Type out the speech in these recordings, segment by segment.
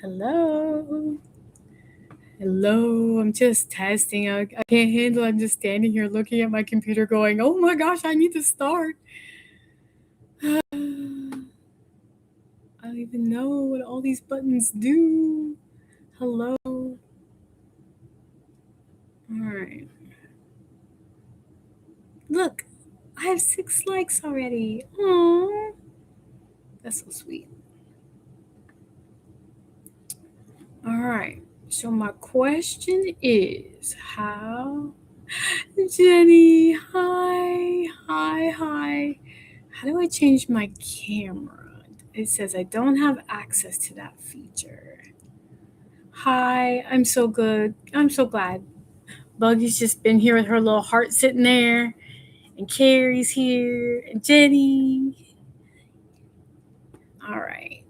Hello. Hello. I'm just testing. I can't handle it. I'm just standing here looking at my computer going, oh my gosh, I need to start. I don't even know what all these buttons do. Hello. All right. Look, I have 6 likes already. Aww. That's so sweet. All right. So my question is how Jenny, hi. How do I change my camera? It says I don't have access to that feature. Hi, I'm so good. I'm so glad. Buggy's just been here with her little heart sitting there, and Carrie's here, and Jenny. All right.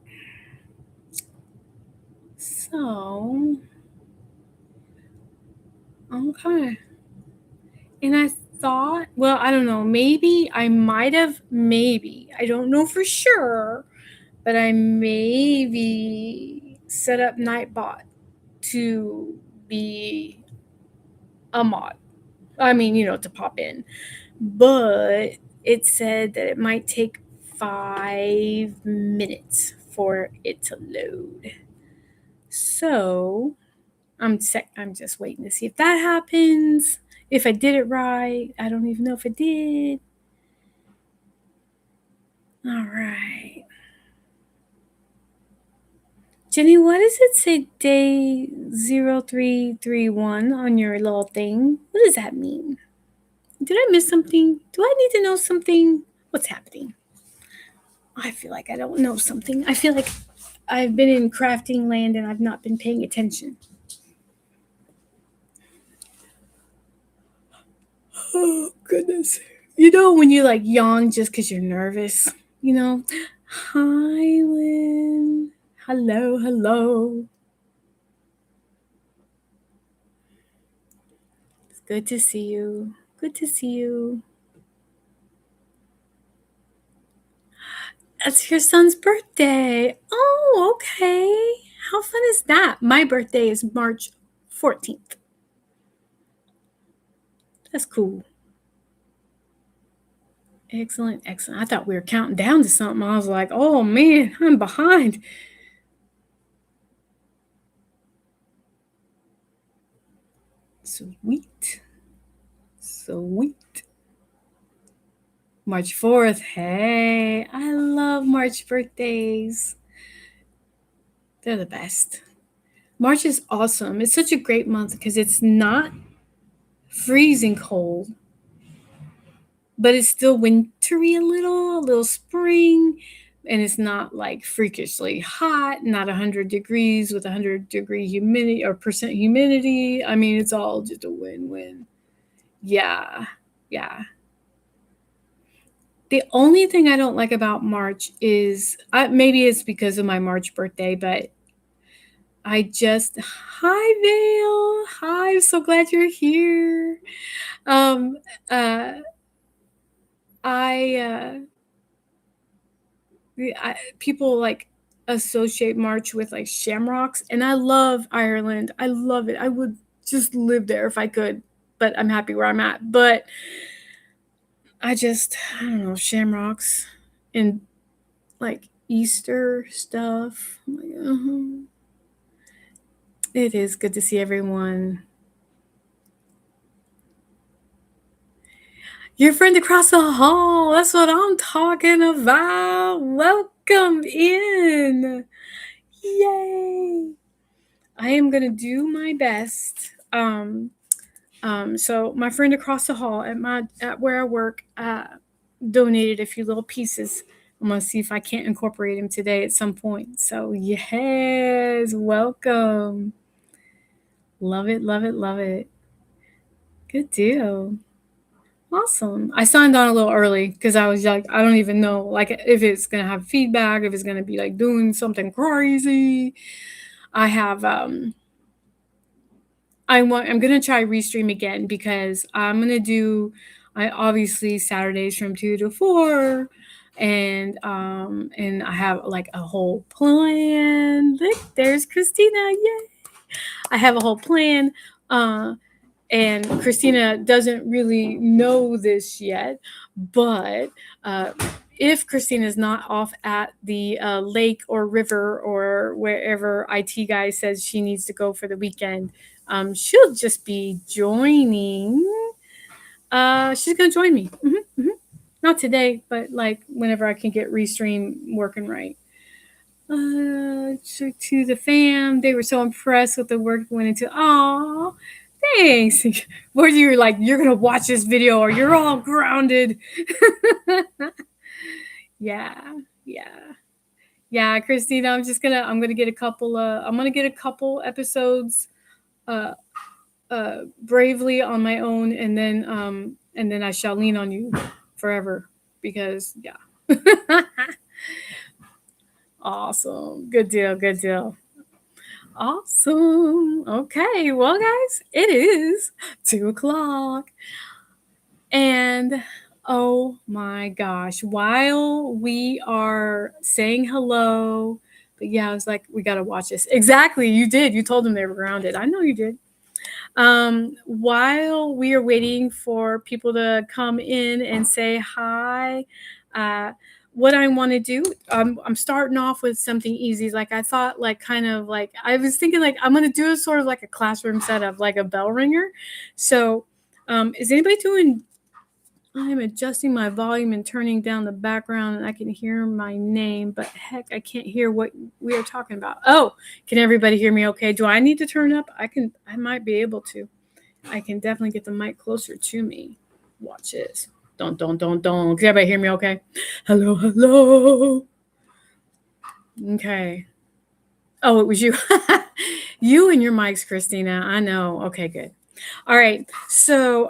So, okay. And I thought, well, I don't know, maybe I might have, I don't know for sure, but I maybe set up Nightbot to be a mod. I mean, to pop in. But it said that it might take 5 minutes for it to load. So I'm just waiting to see if that happens. If I did it right. I don't even know if I did. All right. Jenny, why does it say day 0331 on your little thing? What does that mean? Did I miss something? Do I need to know something? What's happening? I feel like I don't know something. I feel like I've been in crafting land and I've not been paying attention. Oh, goodness. When you like yawn just because you're nervous? Hi, Lynn. Hello. It's good to see you. Good to see you. It's your son's birthday. Oh, okay. How fun is that? My birthday is March 14th. That's cool. Excellent. I thought we were counting down to something. I was like, oh man, I'm behind. Sweet. March 4th. Hey, I love March birthdays. They're the best. March is awesome. It's such a great month because it's not freezing cold, but it's still wintry a little spring, and it's not like freakishly hot, not 100 degrees with 100-degree humidity or percent humidity. I mean, it's all just a win-win. Yeah. The only thing I don't like about March is maybe it's because of my March birthday, but hi Vale, hi, I'm so glad you're here. Um, uh, I people like associate March with like shamrocks, and I love Ireland. I love it. I would just live there if I could, but I'm happy where I'm at. But I don't know, shamrocks and like Easter stuff. I'm like, It is good to see everyone. Your friend across the hall. That's what I'm talking about. Welcome in. Yay. I am going to do my best. So my friend across the hall at where I work donated a few little pieces. I'm going to see if I can't incorporate him today at some point. So yes, welcome. Love it. Good deal. Awesome. I signed on a little early because I was like, I don't even know like if it's gonna have feedback, if it's gonna be like doing something crazy. I have I'm gonna try restream again because I'm gonna do I obviously Saturdays from 2 to 4, and I have like a whole plan. Look, there's Christina. Yay! I have a whole plan. And Christina doesn't really know this yet, but if Christina is not off at the lake or river or wherever IT guy says she needs to go for the weekend, she'll just be joining. She's gonna join me. Not today, but like whenever I can get Restream working right. To the fam, they were so impressed with the work went into. Aw, thanks. Where you were like, you're gonna watch this video or you're all grounded. Yeah, yeah, yeah, Christina. I'm gonna get a couple. I'm gonna get a couple episodes. Uh, bravely on my own, and then I shall lean on you forever because yeah. Awesome. Good deal. Good deal. Awesome. Okay. Well, guys, it is 2 o'clock. And oh my gosh, while we are saying hello, but yeah, I was like, we got to watch this. Exactly. You did. You told them they were grounded. I know you did. While we are waiting for people to come in and say hi, uh, what I want to do, I'm starting off with something easy. Like I thought, like kind of like I was thinking, like I'm gonna do a sort of like a classroom setup, like a bell ringer. So, is anybody doing? I'm adjusting my volume and turning down the background, and I can hear my name, but heck, I can't hear what we are talking about. Oh, can everybody hear me okay? Do I need to turn up? I might be able to. I can definitely get the mic closer to me. Watch this. Don't. Can everybody hear me okay? Hello, hello. Okay. Oh, it was you. You and your mics, Christina. I know. Okay, good. All right. So,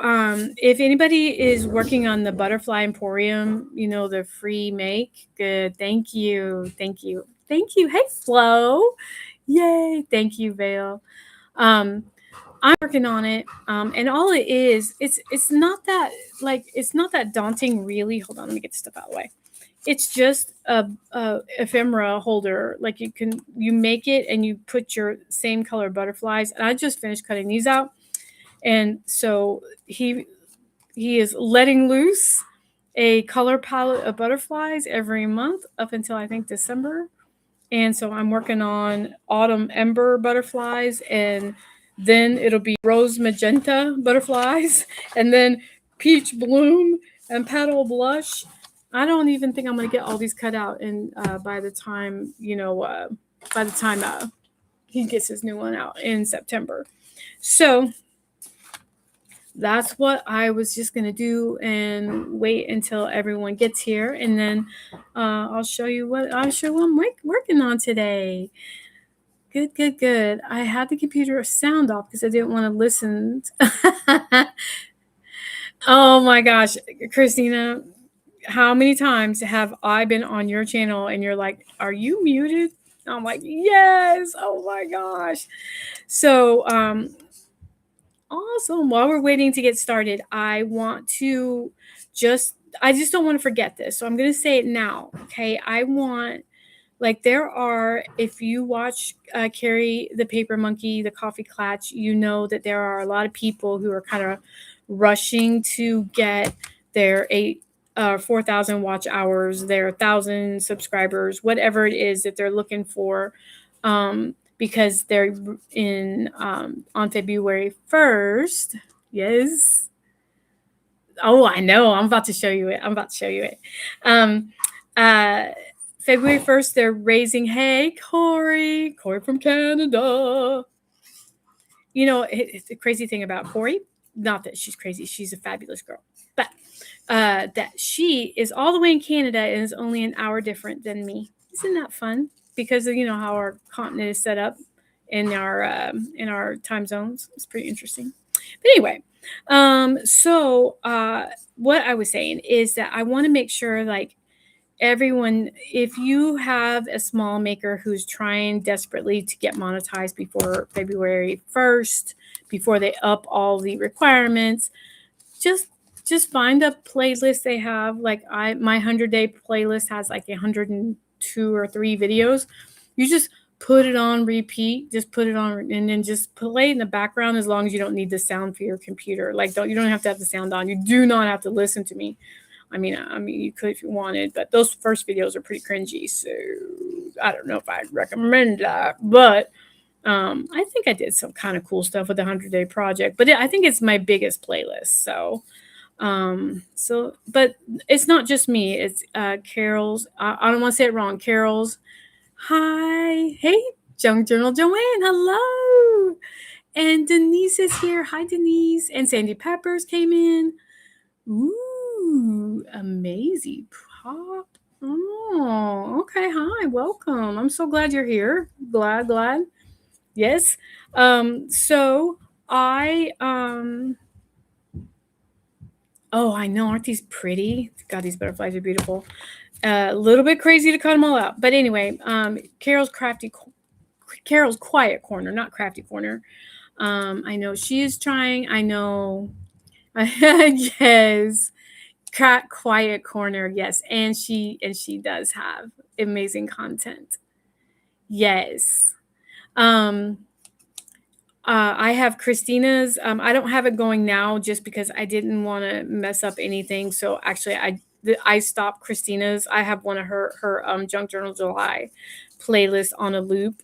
if anybody is working on the Butterfly Emporium, the free make, good. Thank you. Thank you. Thank you. Hey, Flo. Yay. Thank you, Vale. I'm working on it. And all it is, it's not that it's not that daunting, really. Hold on, let me get the stuff out of the way. It's just a ephemera holder. Like you make it and you put your same color butterflies. And I just finished cutting these out. And so he is letting loose a color palette of butterflies every month up until I think December. And so I'm working on autumn ember butterflies, and then it'll be rose magenta butterflies, and then peach bloom and petal blush. I don't even think I'm going to get all these cut out. And by the time, he gets his new one out in September. So that's what I was just going to do and wait until everyone gets here. And then I'll show you what I'm working on today. Good. I had the computer sound off because I didn't want to listen. Oh my gosh, Christina, how many times have I been on your channel and you're like, are you muted? I'm like, yes. Oh my gosh. So, awesome. While we're waiting to get started, I just don't want to forget this. So I'm going to say it now. Okay. If you watch Carrie the Paper Monkey, the Coffee Klatch, you know that there are a lot of people who are kind of rushing to get their 4,000 watch hours, their 1,000 subscribers, whatever it is that they're looking for, because they're on February 1st. Yes. Oh, I know. I'm about to show you it. February 1st, they're raising, hey, Corey from Canada. It's the crazy thing about Corey, not that she's crazy, she's a fabulous girl, but that she is all the way in Canada and is only an hour different than me. Isn't that fun? Because of, how our continent is set up in our time zones. It's pretty interesting. But anyway, so what I was saying is that I want to make sure, like, everyone, if you have a small maker who's trying desperately to get monetized before February 1st, before they up all the requirements, just just find a playlist they have. Like my 100-day playlist has like 102 or 3 videos. You just put it on repeat, just put it on, and then just play it in the background as long as you don't need the sound for your computer. Like you don't have to have the sound on. You do not have to listen to me. I mean, you could if you wanted, but those first videos are pretty cringy, so I don't know if I'd recommend that. But I think I did some kind of cool stuff with the 100-day project, but I think it's my biggest playlist. But it's not just me. It's Carol's. I don't want to say it wrong. Carol's. Hi, hey, Junk Journal Joanne. Hello, and Denise is here. Hi, Denise. And Sandy Peppers came in. Ooh, amazing pop. Oh, okay. Hi, welcome. I'm so glad you're here. Glad. Yes. So I oh, I know, aren't these pretty? God, these butterflies are beautiful. A little bit crazy to cut them all out. But anyway, Carol's quiet corner, not crafty corner. I know she is trying. I know. Yes. Quiet corner, yes. And she does have amazing content. Yes. I have Christina's. I don't have it going now just because I didn't want to mess up anything. So actually, I stopped Christina's. I have one of her Junk Journal July playlist on a loop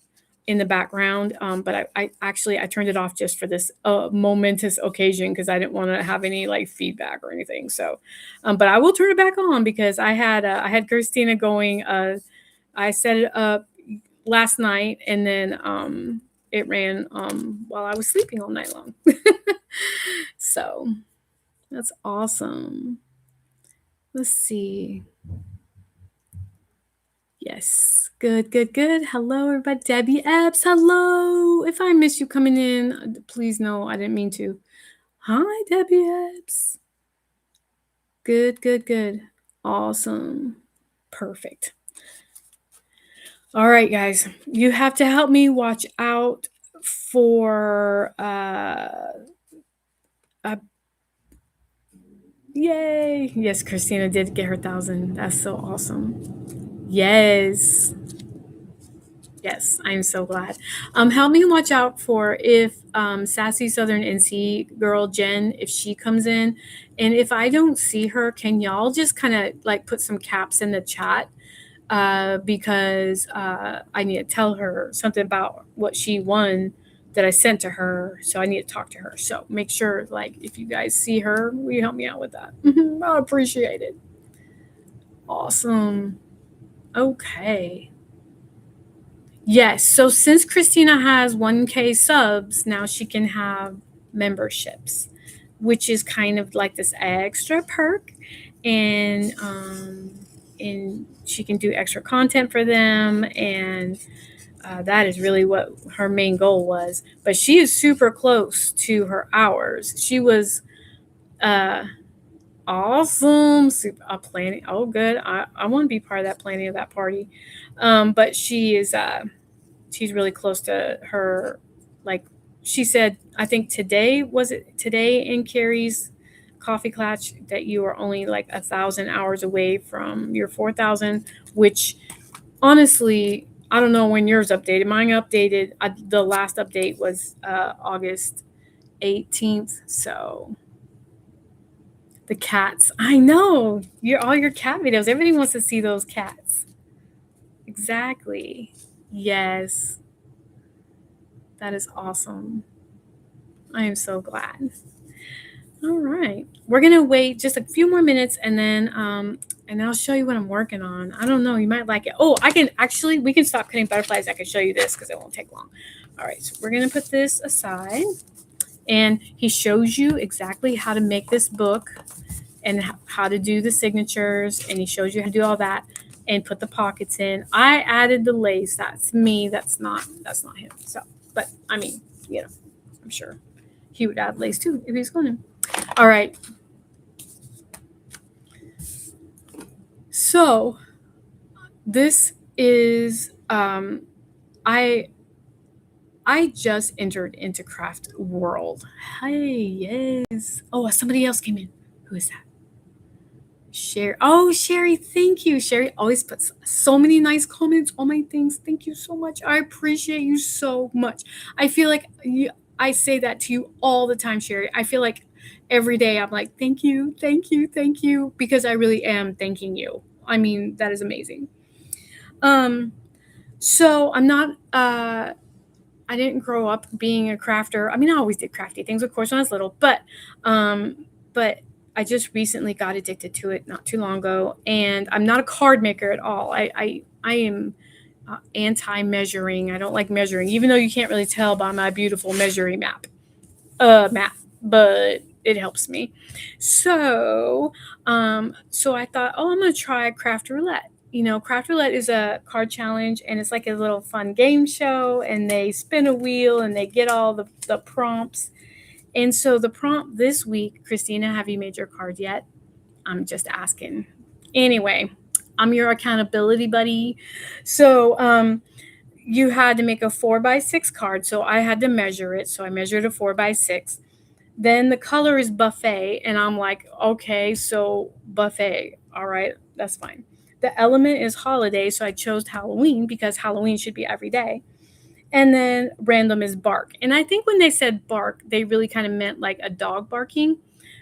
in the background. But I actually I turned it off just for this momentous occasion because I didn't want to have any like feedback or anything. So, but I will turn it back on because I had Christina going. I set it up last night and then it ran while I was sleeping all night long. So that's awesome. Let's see. Yes. Good. Hello, everybody. Debbie Epps. Hello. If I miss you coming in, please know I didn't mean to. Hi, Debbie Epps. Good. Awesome. Perfect. All right, guys. You have to help me watch out for yay. Yes, Christina did get her 1,000. That's so awesome. Yes, I'm so glad. Help me watch out for if Sassy Southern NC girl Jen, if she comes in. And if I don't see her, can y'all just kind of like put some caps in the chat? Because I need to tell her something about what she won that I sent to her. So I need to talk to her. So make sure, like, if you guys see her, will you help me out with that? I appreciate it. Awesome. Okay. Yes. So since Christina has 1K subs, now she can have memberships, which is kind of like this extra perk. And she can do extra content for them. And that is really what her main goal was. But she is super close to her hours. She was awesome. Planning. Oh, good. I want to be part of that planning of that party. But she is she's really close to her. Like she said, I think today in Carrie's coffee clutch that you are only like 1,000 hours away from your 4,000, which honestly, I don't know when yours updated. Mine updated. The last update was August 18th. So the cats. I know all your cat videos. Everybody wants to see those cats. Exactly. Yes. That is awesome. I am so glad. All right. We're going to wait just a few more minutes and then I'll show you what I'm working on. I don't know. You might like it. Oh, we can stop cutting butterflies. I can show you this because it won't take long. All right. So we're going to put this aside. And he shows you exactly how to make this book and how to do the signatures. And he shows you how to do all that and put the pockets in. I added the lace. That's me. That's not him. So, but I mean, I'm sure he would add lace too if he's going to. All right. So this is I just entered into Craft World. Hey, yes. Oh, somebody else came in. Who is that? Sherry. Oh, Sherry, thank you. Sherry always puts so many nice comments on my things. Thank you so much. I appreciate you so much. I feel like I say that to you all the time, Sherry. I feel like every day I'm like, thank you, thank you, thank you, because I really am thanking you. I mean, that is amazing. So I'm not I didn't grow up being a crafter. I mean, I always did crafty things, of course, when I was little, but I just recently got addicted to it not too long ago, and I'm not a card maker at all. I am anti-measuring. I don't like measuring, even though you can't really tell by my beautiful measuring map, but it helps me. So I thought, oh, I'm gonna try craft roulette. Craft roulette is a card challenge, and it's like a little fun game show, and they spin a wheel and they get all the prompts. And so the prompt this week, Christina, have you made your card yet? I'm just asking. Anyway, I'm your accountability buddy. So you had to make a 4x6 card. So I had to measure it. So I measured a 4x6. Then the color is buffet. And I'm like, okay, so buffet. All right, that's fine. The element is holiday. So I chose Halloween because Halloween should be every day. And then random is bark. And I think when they said bark, they really kind of meant like a dog barking.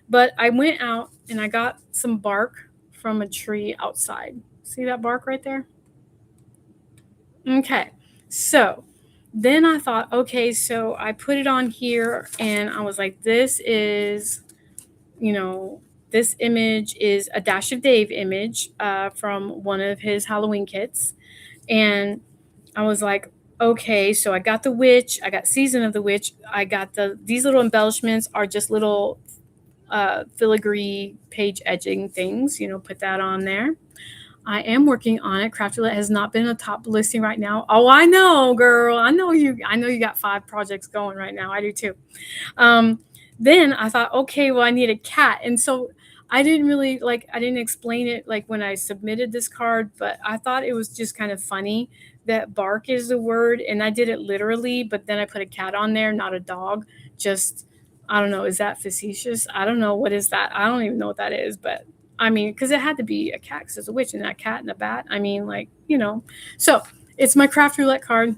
But I went out and I got some bark from a tree outside. See that bark right there? Okay. So then I thought, okay, so I put it on here and I was like, this is, this image is a Dash of Dave image from one of his Halloween kits. And I was like, okay, so I got the witch, I got Season of the Witch, I got these little embellishments are just little filigree page edging things, put that on there. I am working on it. Craft Roulette has not been a top listing right now. Oh, I know, girl. I know you got 5 projects going right now. I do too. Then I thought, okay, well, I need a cat. And so I didn't explain it like when I submitted this card, but I thought it was just kind of funny that bark is the word. And I did it literally, but then I put a cat on there, not a dog. Just, I don't know. Is that facetious? I don't know. What is that? I don't even know what that is, but I mean, because it had to be a cat because it's a witch and a cat and a bat. I mean, So it's my Craft Roulette card.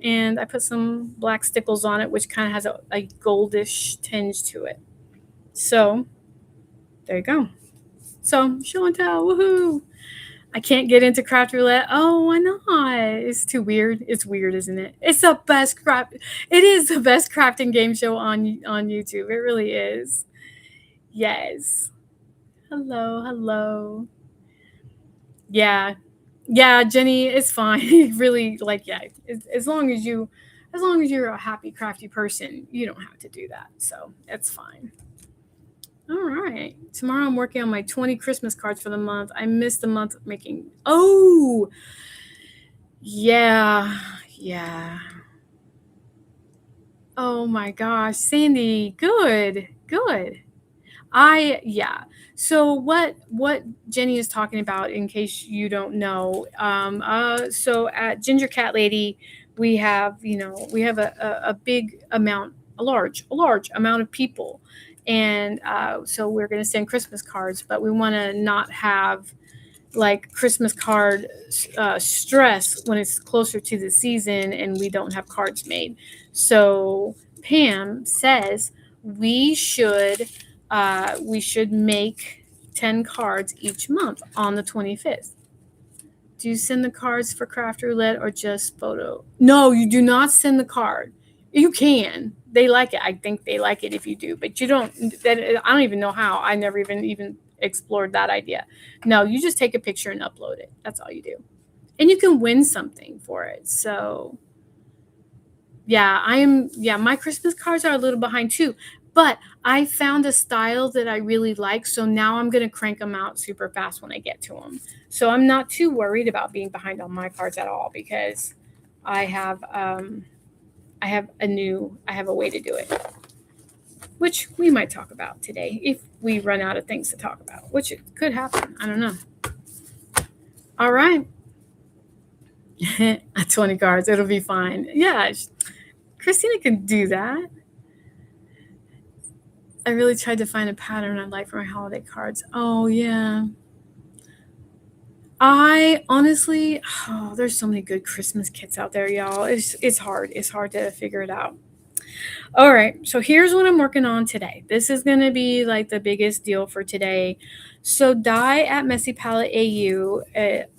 And I put some black stickles on it, which kind of has a goldish tinge to it. So there you go. So show and tell, woohoo! I can't get into Craft Roulette. Oh, why not? It's too weird. It's weird, isn't it? It's the best craft. It is the best crafting game show on YouTube. It really is. Yes. Hello. Yeah, Jenny, it's fine. Really, as long as you're a happy, crafty person, you don't have to do that. So it's fine. All right. Tomorrow I'm working on my 20 Christmas cards for the month. I missed the month making. Oh, yeah. Oh my gosh, Sandy, good. So what Jenny is talking about, in case you don't know, so at Ginger Cat Lady, we have a big amount, a large amount of people, and so we're going to send Christmas cards, but we want to not have like Christmas card stress when it's closer to the season and we don't have cards made. So Pam says we should make 10 cards each month on the 25th. Do you send the cards for Craft Roulette or just photo? No, you do not send the card. You can. They like it. I think they like it if you do, but you don't. I don't even know how. I never even explored that idea. No, you just take a picture and upload it. That's all you do. And you can win something for it. So my Christmas cards are a little behind too, but I found a style that I really like. So now I'm going to crank them out super fast when I get to them. So I'm not too worried about being behind on my cards at all because I have a way to do it, which we might talk about today if we run out of things to talk about, which it could happen. I don't know. All right. 20 cards. It'll be fine. Yeah. Christina can do that. I really tried to find a pattern I'd like for my holiday cards. Oh, yeah. I honestly, there's so many good Christmas kits out there, y'all. It's hard. It's hard to figure it out. All right, so here's what I'm working on today. This is going to be like the biggest deal for today. So Di at Messy Palette AU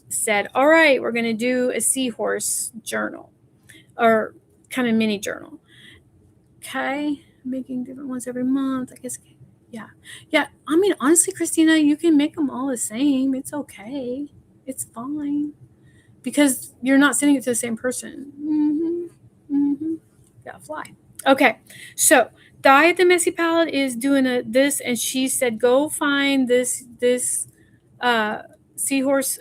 said, all right, we're going to do a seahorse journal or kind of mini journal. Okay, making different ones every month. I guess, yeah. Yeah, I mean, honestly, Christina, you can make them all the same. It's okay. It's fine. Because you're not sending it to the same person. Yeah, fly. Okay, so Di at the Messy Palette is doing this, and she said, "Go find this seahorse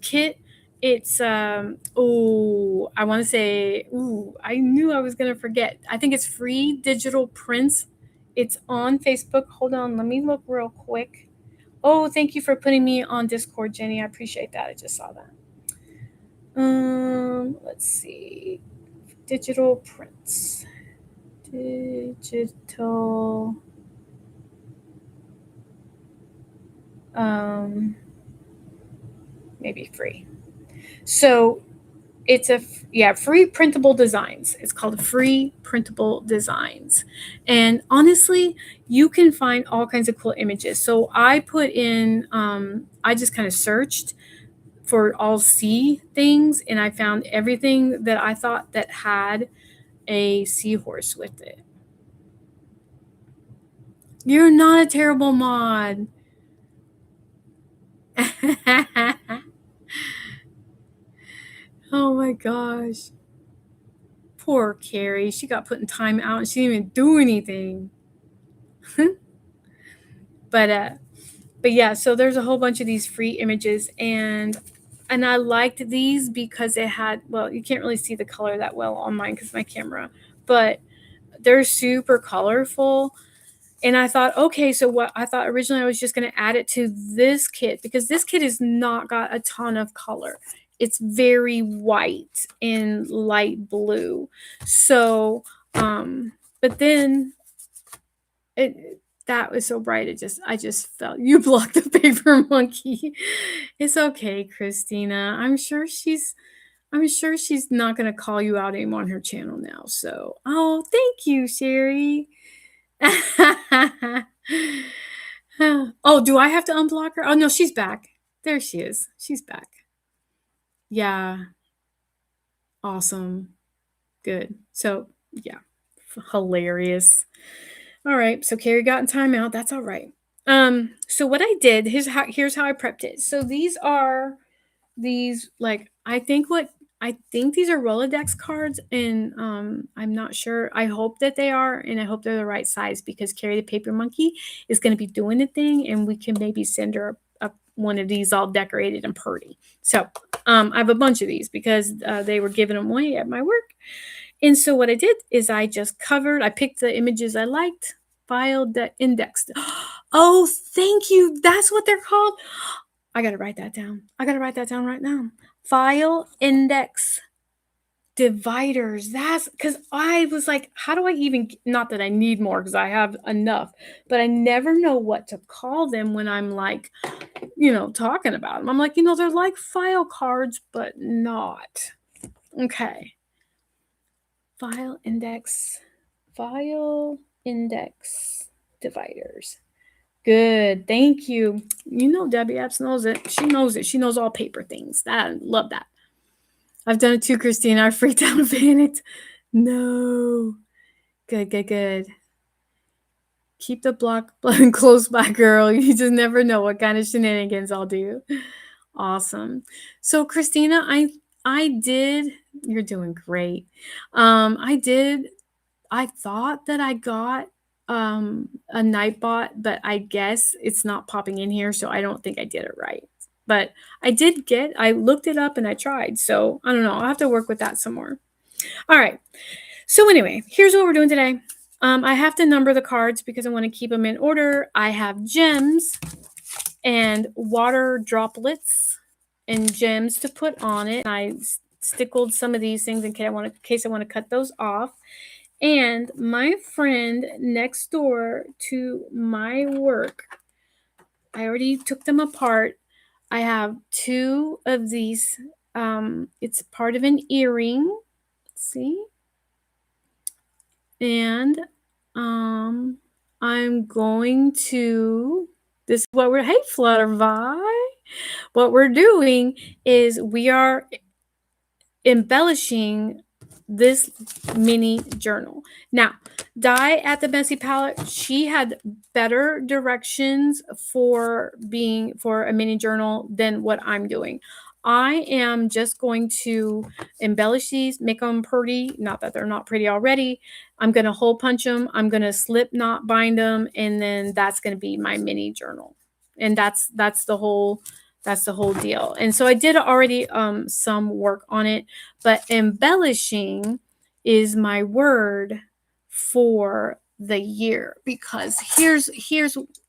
kit." It's I want to say I knew I was gonna forget. I think it's Free Digital Prints. It's on Facebook. Hold on, let me look real quick. Oh, thank you for putting me on Discord, Jenny. I appreciate that. I just saw that. Let's see. Digital prints. Digital. Maybe free. So it's free printable designs. It's called Free Printable Designs. And honestly, you can find all kinds of cool images. So I put in, I just kind of searched for all sea things, and I found everything that I thought that had a seahorse with it. You're not a terrible mod. Oh my gosh. Poor Carrie. She got put in time out and she didn't even do anything. But yeah, so there's a whole bunch of these free images, and I liked these because it had, well, you can't really see the color that well on mine because my camera, but they're super colorful. And I thought, okay, so what I thought originally I was just going to add it to this kit because this kit has not got a ton of color. It's very white and light blue. So, but then that was so bright. I just felt you blocked the paper monkey. It's okay, Christina. I'm sure she's not going to call you out anymore on her channel now. So, oh, thank you, Sherry. Oh, do I have to unblock her? Oh, no, she's back. There she is. She's back. Yeah. Awesome. Good. So, yeah. Hilarious. All right. So Carrie got in timeout. That's all right. So what I did, here's how I prepped it. So these like I think these are Rolodex cards, and I'm not sure. I hope that they are, and I hope they're the right size because Carrie the Paper Monkey is going to be doing the thing, and we can maybe send her one of these all decorated and pretty. So I have a bunch of these because they were giving them away at my work. And so what I did is I picked the images I liked, filed, indexed. Oh, thank you. That's what they're called. I got to write that down. I got to write that down right now. File, index, dividers. That's because I was like, how do I even, not that I need more because I have enough, but I never know what to call them when I'm like, talking about them. I'm like, they're like file cards, but not. Okay. File, index, dividers. Good. Thank you. Debbie Apps knows it. She knows it. She knows all paper things. I love that. I've done it too, Christina. I freaked out and panicked. No. Good. Keep the block close by, girl. You just never know what kind of shenanigans I'll do. Awesome. So, Christina, I did. You're doing great. I thought that I got a Nightbot, but I guess it's not popping in here, so I don't think I did it right. But I looked it up and I tried, so I don't know. I'll have to work with that some more. All right. So anyway, here's what we're doing today. I have to number the cards because I want to keep them in order. I have gems and water droplets and gems to put on it. I stickled some of these things in case I want to cut those off. And my friend next door to my work, I already took them apart. I have 2 of these. It's part of an earring. See? And I'm going to, this is what we're, hey Flutterby. What we're doing is we are embellishing this mini journal. Now, Di at the Messy Palette, she had better directions for a mini journal than what I'm doing. I am just going to embellish these, make them pretty. Not that they're not pretty already. I'm going to hole punch them. I'm going to slip knot bind them, and then that's going to be my mini journal. And that's the whole deal. And so I did already some work on it, but embellishing is my word for the year, because here's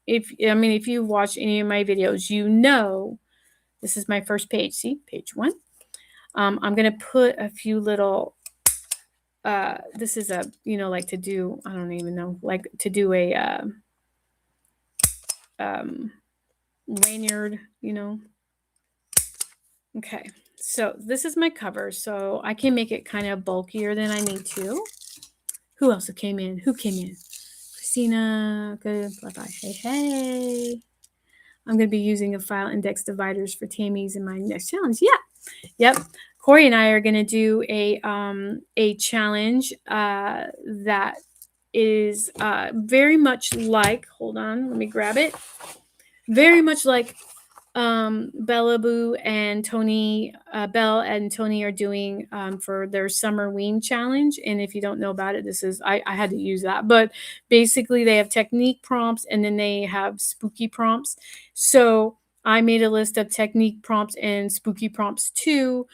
if you watch any of my videos, you know this is my first page. See, page 1. I'm gonna put a few little this is a, like to do, I don't even know, like to do a lanyard, Okay, so this is my cover, so I can make it kind of bulkier than I need to. Who else came in? Who came in? Christina, good, bye-bye. Hey. I'm going to be using a file index dividers for Tammy's in my next challenge. Yeah, yep. Corey and I are going to do a challenge that is very much like, hold on, let me grab it. Very much like Bella Boo and Tony, Belle and Tony are doing for their summer ween challenge. And if you don't know about it, this is, I had to use that, but basically they have technique prompts and then they have spooky prompts. So I made a list of technique prompts and spooky prompts too,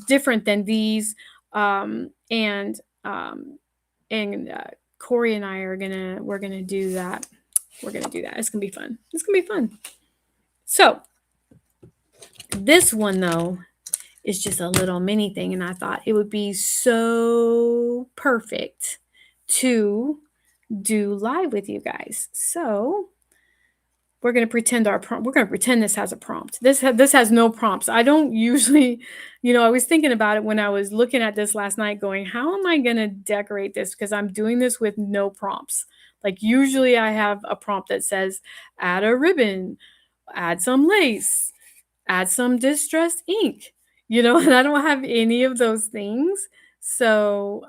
different than these. And Corey and I we're gonna do that. We're gonna do that. It's gonna be fun. It's gonna be fun. So this one, though, is just a little mini thing, and I thought it would be so perfect to do live with you guys. So we're going to pretend this has a prompt. This has no prompts. I don't usually, I was thinking about it when I was looking at this last night going, how am I going to decorate this? Because I'm doing this with no prompts. Like usually I have a prompt that says, add a ribbon, add some lace, add some distressed ink, and I don't have any of those things. So,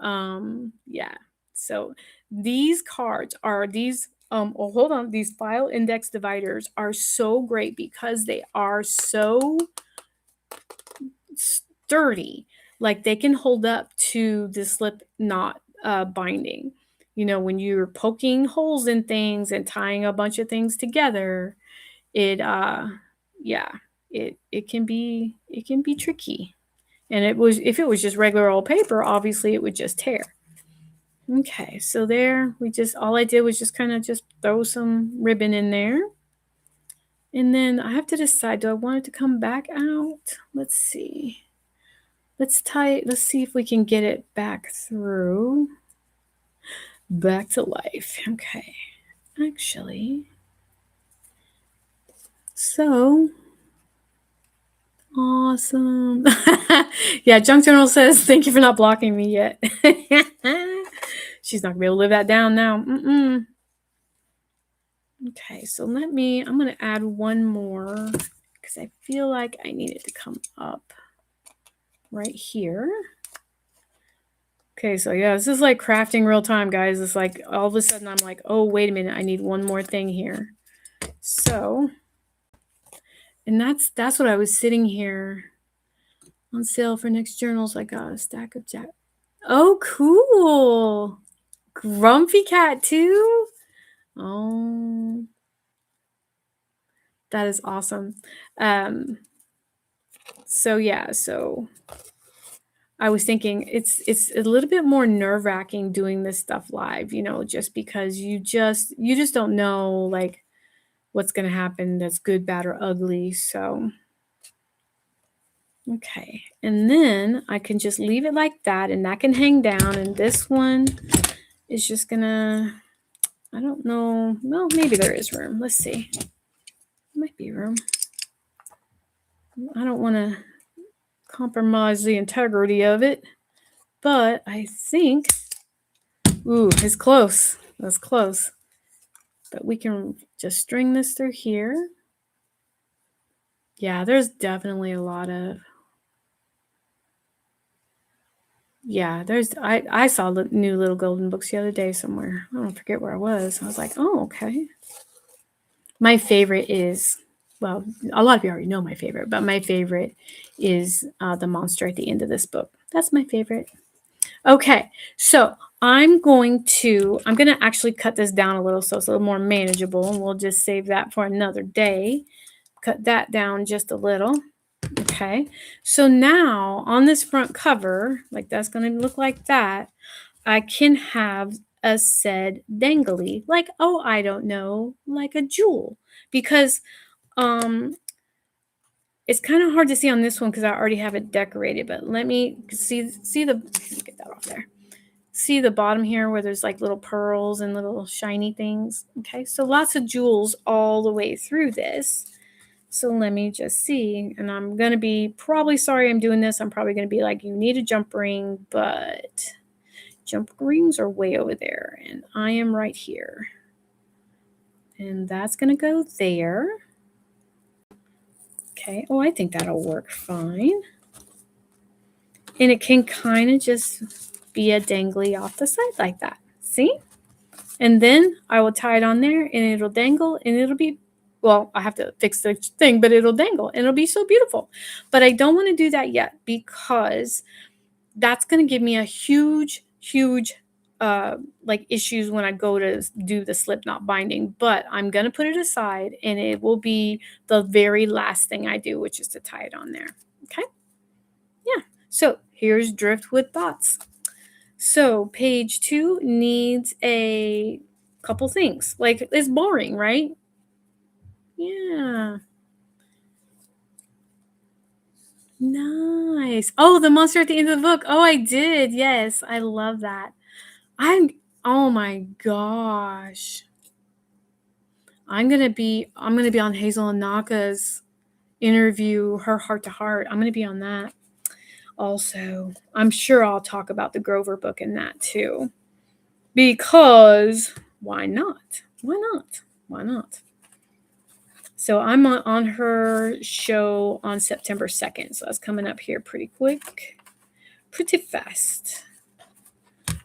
yeah. So these cards are these, hold on, these file index dividers are so great because they are so sturdy. Like they can hold up to the slip knot binding. When you're poking holes in things and tying a bunch of things together, it can be tricky. And if it was just regular old paper, obviously it would just tear. Okay, so there all I did was just kind of just throw some ribbon in there. And then I have to decide, do I want it to come back out? Let's see. Let's see if we can get it back through. Back to life. Okay. Actually. So awesome. Yeah, Junk Journal says, thank you for not blocking me yet. She's not going to be able to live that down now. Okay, so I'm going to add one more because I feel like I need it to come up right here. Okay, so yeah, this is like crafting real time, guys. It's like all of a sudden I'm like, oh, wait a minute, I need one more thing here. So, and that's what I was sitting here on sale for next journals. I got a stack of Jack. Oh, cool. Grumpy Cat too? Oh, that is awesome. So yeah, so I was thinking it's a little bit more nerve-wracking doing this stuff live, just because you just don't know like what's going to happen that's good, bad, or ugly. So okay, and then I can just leave it like that, and that can hang down. And this one is just gonna, I don't know. Well, maybe there is room. Let's see. Might be room. I don't want to compromise the integrity of it, but I think, ooh, it's close. That's close. But we can just string this through here. Yeah, there's definitely a lot of, yeah, I saw the new Little Golden Books the other day somewhere. I don't forget where I was. I was like, oh, okay. My favorite is, well, a lot of you already know my favorite, but my favorite is the monster at the end of this book. That's my favorite. Okay, so I'm going to actually cut this down a little so it's a little more manageable, and we'll just save that for another day. Cut that down just a little. Okay, so now on this front cover, like that's going to look like that, I can have a said dangly, like, oh, I don't know, like a jewel, because it's kind of hard to see on this one because I already have it decorated, but let me see the, get that off there. See the bottom here where there's like little pearls and little shiny things. Okay, so lots of jewels all the way through this. So let me just see, and I'm going to be probably sorry I'm doing this. I'm probably going to be like, you need a jump ring, but jump rings are way over there, and I am right here. And that's going to go there. Okay, oh, I think that'll work fine. And it can kind of just be a dangly off the side like that. See? And then I will tie it on there and it'll dangle and it'll be, well, I have to fix the thing, but it'll dangle and it'll be so beautiful. But I don't want to do that yet because that's going to give me a huge like issues when I go to do the slip knot binding. But I'm going to put it aside and it will be the very last thing I do, which is to tie it on there. Okay? Yeah. So here's Driftwood Thoughts. So page 2 needs a couple things. Like, it's boring, right? Yeah. Nice. Oh, the monster at the end of the book. Oh, I did. Yes, I love that. Oh my gosh. I'm gonna be on Hazel and Naka's interview, her heart to heart. I'm gonna be on that. Also, I'm sure I'll talk about the Grover book in that too. Because why not? Why not? Why not? So I'm on her show on September 2nd. So that's coming up here pretty quick, pretty fast.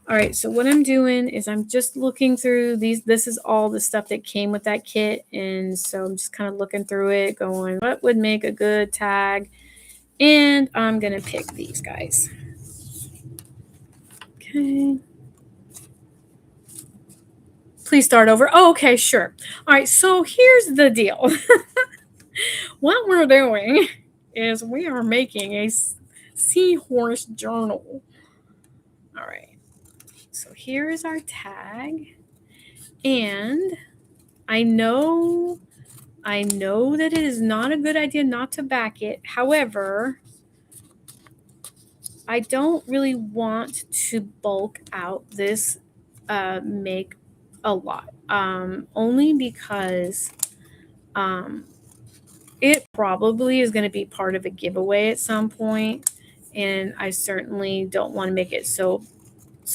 All right, so what I'm doing is I'm just looking through these. This is all the stuff that came with that kit. And so I'm just kind of looking through it, going, what would make a good tag? And I'm going to pick these guys. Okay. Please start over. Oh, okay, sure. All right, so here's the deal. What we're doing is we are making a seahorse journal. All right. So here is our tag. And I know that it is not a good idea not to back it. However, I don't really want to bulk out this make a lot. Only because it probably is going to be part of a giveaway at some point, and I certainly don't want to make it so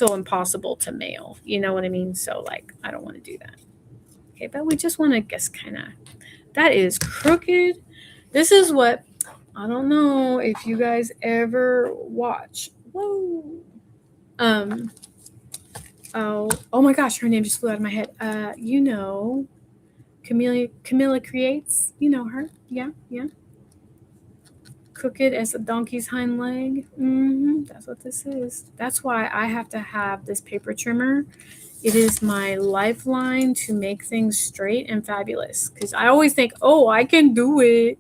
impossible to mail. You know what I mean? So like, I don't want to do that. Okay, but we just want to guess kind of. That is crooked. This is what, I don't know if you guys ever watch. Whoa. Oh my gosh, her name just flew out of my head. You know, Camilla Creates. You know her. Yeah. Crooked as a donkey's hind leg. That's what this is. That's why I have to have this paper trimmer. It is my lifeline to make things straight and fabulous. Because I always think, oh, I can do it.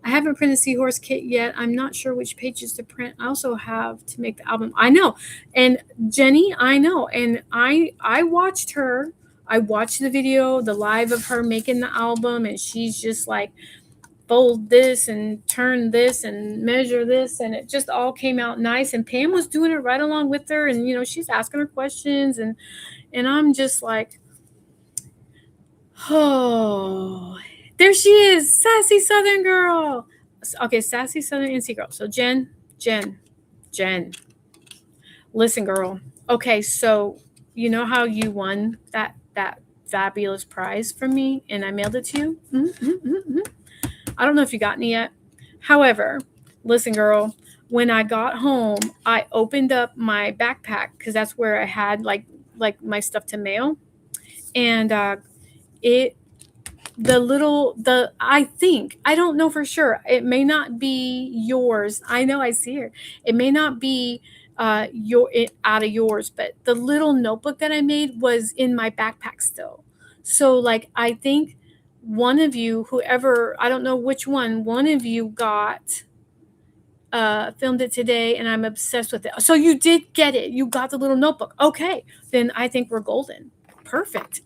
I haven't printed Seahorse kit yet. I'm not sure which pages to print. I also have to make the album. I know. And Jenny, I know. And I watched her. I watched the video, the live of her making the album. And she's just like fold this and turn this and measure this, and it just all came out nice. And Pam was doing it right along with her, and she's asking her questions, and I'm just like, oh, there she is, sassy Southern girl. Okay, sassy Southern NC girl. So Jen, listen, girl. Okay, so you know how you won that fabulous prize from me, and I mailed it to you. I don't know if you got any yet. However, listen, girl. When I got home, I opened up my backpack because that's where I had like my stuff to mail, and it I don't know for sure. It may not be yours. I know I see her. It may not be out of yours, but the little notebook that I made was in my backpack still. So like I think one of you, whoever, I don't know which one of you got filmed it today, and I'm obsessed with it. So you did get it. You got the little notebook. Okay, then I think we're golden. Perfect.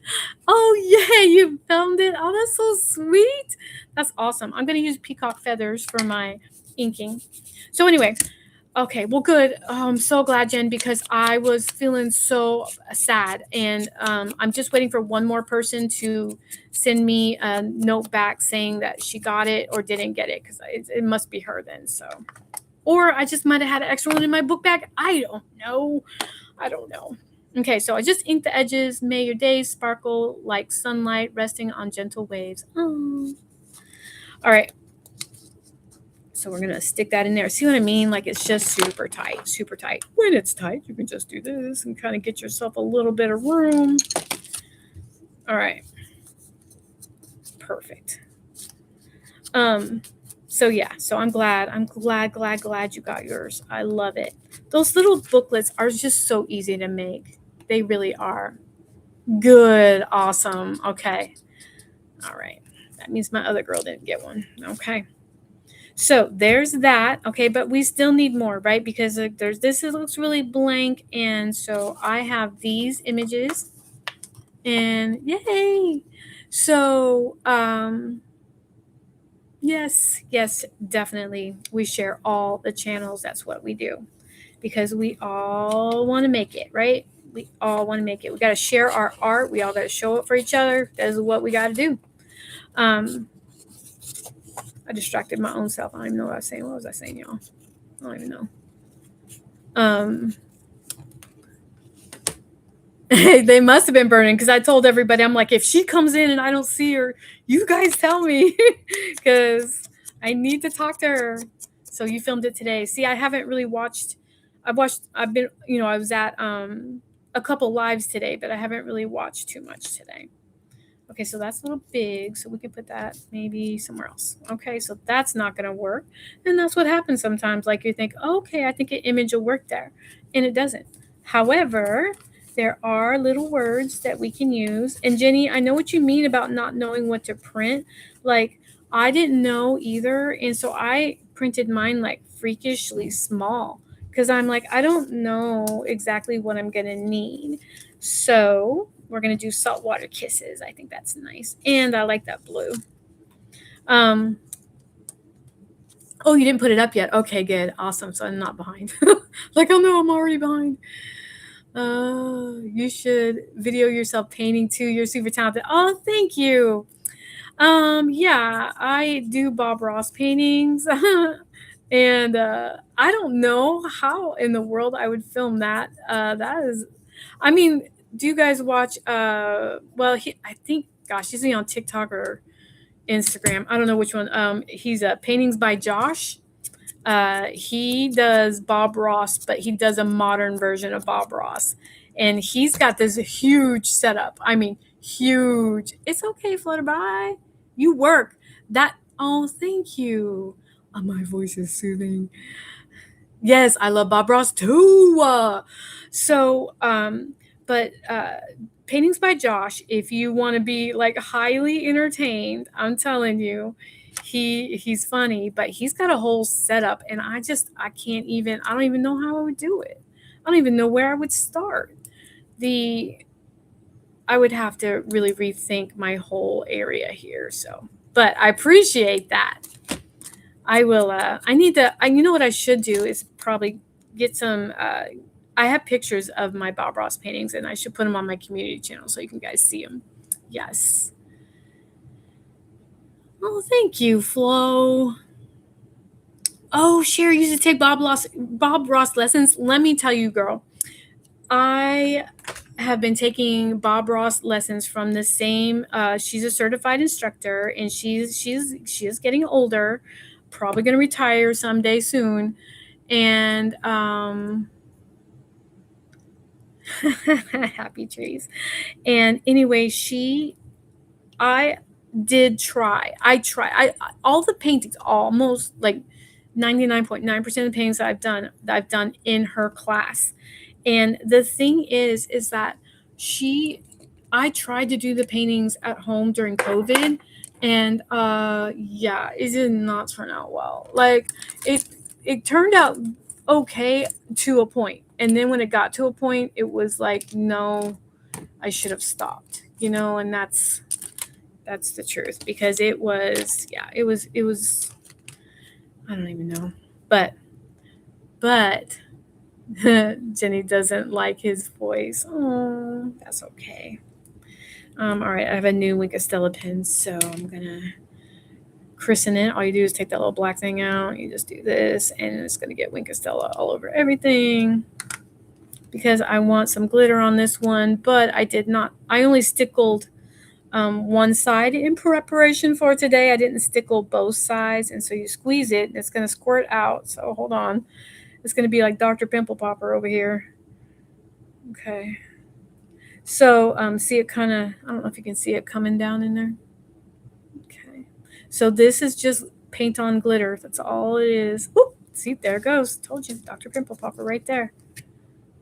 Oh yeah, you filmed it. Oh, that's so sweet. That's awesome. I'm gonna use peacock feathers for my inking. So anyway, okay, well, good. Oh, I'm so glad, Jen, because I was feeling so sad, and I'm just waiting for one more person to send me a note back saying that she got it or didn't get it, because it must be her then. So, or I just might have had an extra one in my book bag. I don't know. Okay, so I just inked the edges. May your days sparkle like sunlight resting on gentle waves. Oh. All right. So we're going to stick that in there. See what I mean? Like it's just super tight, super tight. When it's tight, you can just do this and kind of get yourself a little bit of room. All right. Perfect. So yeah, so I'm glad you got yours. I love it. Those little booklets are just so easy to make. They really are. Good. Awesome. Okay. All right. That means my other girl didn't get one. Okay. So there's that. Okay, but we still need more, right? Because there's this, it looks really blank. And so I have these images, and yay. So yes, definitely. We share all the channels. That's what we do, because we all want to make it, right? We all want to make it. We got to share our art. We all got to show it for each other. That is what we got to do. I distracted my own self. I don't even know what I was saying. What was I saying, y'all? I don't even know. They must have been burning, because I told everybody, I'm like, if she comes in and I don't see her, you guys tell me, because I need to talk to her. So you filmed it today. See, I haven't really watched. I was at a couple lives today, but I haven't really watched too much today. Okay, so that's a little big, so we can put that maybe somewhere else. Okay, so that's not going to work. And that's what happens sometimes. Like you think, okay, I think an image will work there, and it doesn't. However, there are little words that we can use. And Jenny, I know what you mean about not knowing what to print. Like, I didn't know either, and so I printed mine like freakishly small, because I'm like, I don't know exactly what I'm going to need. So we're going to do saltwater kisses. I think that's nice. And I like that blue. Oh, you didn't put it up yet. Okay, good. Awesome. So I'm not behind. Like, oh no, I'm already behind. You should video yourself painting too. You're super talented. Oh, thank you. Yeah, I do Bob Ross paintings. And I don't know how in the world I would film that. That is, I mean, do you guys watch I think, gosh, he's on TikTok or Instagram. I don't know which one. He's Paintings by Josh. He does Bob Ross, but he does a modern version of Bob Ross. And he's got this huge setup. I mean, huge. It's okay, Flutterby. You work. That, oh, thank you. Oh, my voice is soothing. Yes, I love Bob Ross too. But Paintings by Josh, if you want to be like highly entertained, I'm telling you, he's funny, but he's got a whole setup, and I don't even know how I would do it. I don't even know where I would start. I would have to really rethink my whole area here. So, but I appreciate that. I will. I need to. You know what I should do is probably get some. I have pictures of my Bob Ross paintings, and I should put them on my community channel so you can guys see them. Yes. Oh, thank you, Flo. Oh, Sherry used to take Bob Ross lessons. Let me tell you, girl, I have been taking Bob Ross lessons from the same. She's a certified instructor, and she is getting older, probably going to retire someday soon. And happy trees. And anyway, I did try. I all the paintings, almost like 99.9% of the paintings that I've done in her class. And the thing is that she I tried to do the paintings at home during COVID, and yeah, it did not turn out well. Like it it turned out okay to a point. And then when it got to a point, it was like, no, I should have stopped, and that's the truth, because it was, yeah, it was I don't even know. But Jenny doesn't like his voice. Oh, that's okay. All right, I have a new Wink Stella pen, so I'm gonna christen it. All you do is take that little black thing out. You just do this, and it's gonna get Wink Stella all over everything. Because I want some glitter on this one, but I did not. I only stickled one side in preparation for today. I didn't stickle both sides, and so you squeeze it, and it's gonna squirt out. So hold on. It's going to be like Dr. Pimple Popper over here. Okay. So see it kind of, I don't know if you can see it coming down in there. Okay. So this is just paint on glitter. That's all it is. Oop, see, there it goes. Told you, Dr. Pimple Popper right there.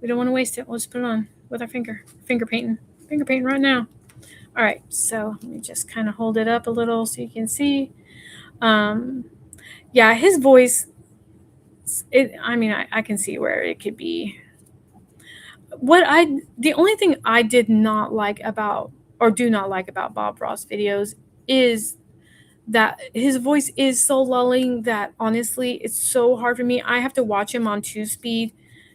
We don't want to waste it. We'll just put it on with our finger. Finger painting right now. All right. So let me just kind of hold it up a little so you can see. Yeah, his voice, I can see where it could be. The only thing I did not like about, or do not like about Bob Ross videos, is that his voice is so lulling that honestly it's so hard for me. I have to watch him on 2 speed,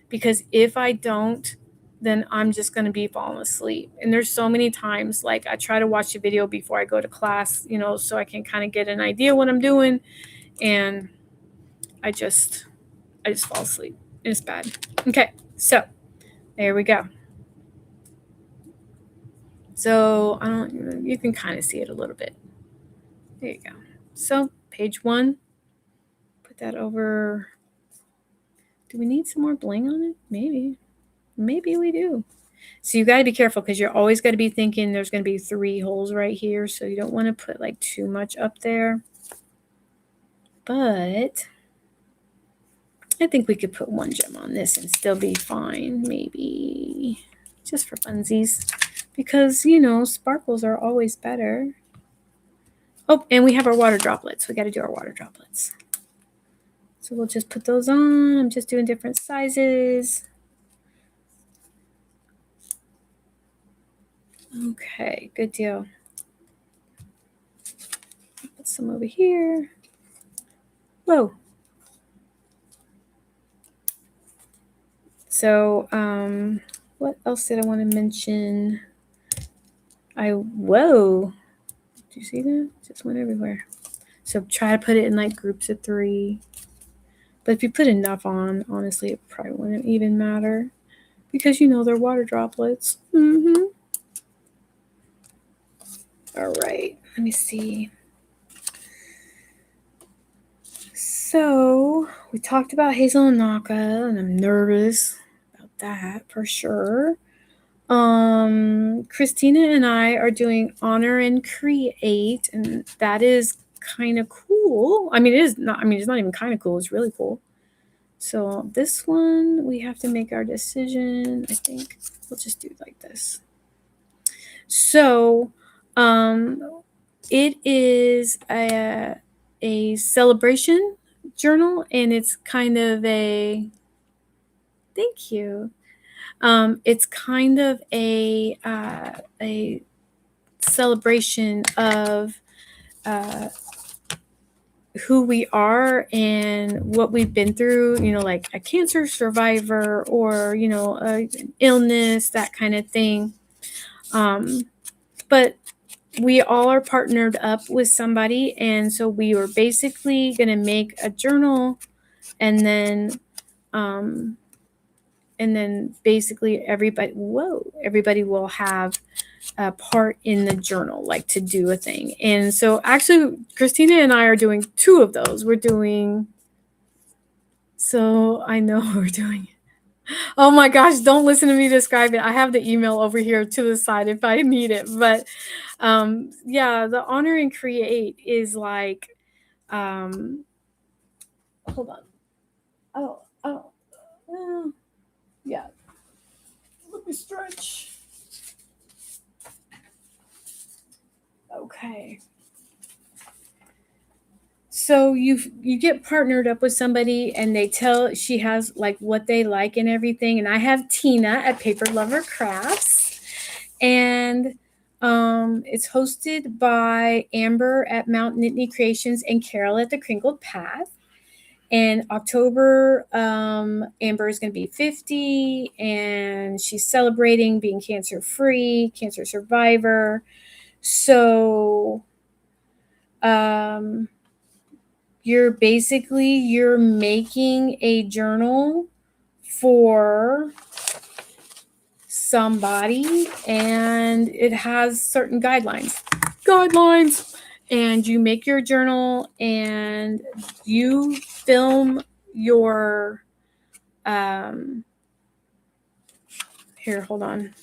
because if I don't, then I'm just going to be falling asleep. And there's so many times, like, I try to watch the video before I go to class, so I can kind of get an idea what I'm doing, and I just fall asleep. It's bad. Okay, so there we go. So you can kind of see it a little bit. There you go. So page 1, put that over. Do we need some more bling on it? Maybe we do. So you got to be careful, because you're always got to be thinking there's going to be 3 holes right here. So you don't want to put like too much up there. But I think we could put 1 gem on this and still be fine. Maybe just for funsies, because sparkles are always better. Oh, and we have our water droplets. We got to do our water droplets. So we'll just put those on. I'm just doing different sizes. Okay, good deal. Put some over here. Whoa. So, what else did I want to mention? Whoa. Did you see that? It just went everywhere. So try to put it in like groups of 3. But if you put enough on, honestly, it probably wouldn't even matter, because they're water droplets. All right, let me see. So we talked about Hazel and Naka, and I'm nervous about that for sure. Christina and I are doing Honor and Create, and that is kind of cool. It is not, it's not even kind of cool, it's really cool. So this one, we have to make our decision. I think we'll just do it like this. So, it is a celebration journal, and it's kind of a, thank you. It's kind of a celebration of who we are and what we've been through, like a cancer survivor or, an illness, that kind of thing. But we all are partnered up with somebody. And so we were basically going to make a journal, and then basically everybody will have a part in the journal, like to do a thing. And so actually Christina and I are doing 2 of those. So I know we're doing it. Oh my gosh, don't listen to me describe it. I have the email over here to the side if I need it. But yeah, the honor and create is like, hold on. Yeah. Let me stretch. Okay. So you get partnered up with somebody, and she has like what they like and everything. And I have Tina at Paper Lover Crafts, and it's hosted by Amber at Mount Nittany Creations and Carol at the Crinkled Path. And October, Amber is going to be 50, and she's celebrating being cancer-free, cancer survivor. So you're making a journal for somebody, and it has certain guidelines, and you make your journal and you film your here, hold on.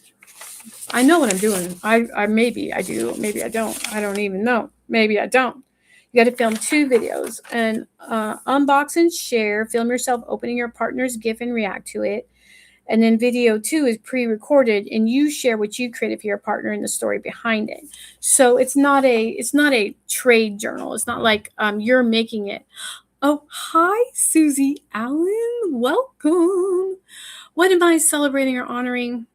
I know what I'm doing. I maybe I do, maybe I don't. I don't even know. Maybe I don't. You got to film 2 videos, and unbox and share. Film yourself opening your partner's gift and react to it. And then video 2 is pre-recorded, and you share what you created for your partner and the story behind it. So it's not a trade journal. It's not like you're making it. Oh, hi, Susie Allen. Welcome. What am I celebrating or honoring?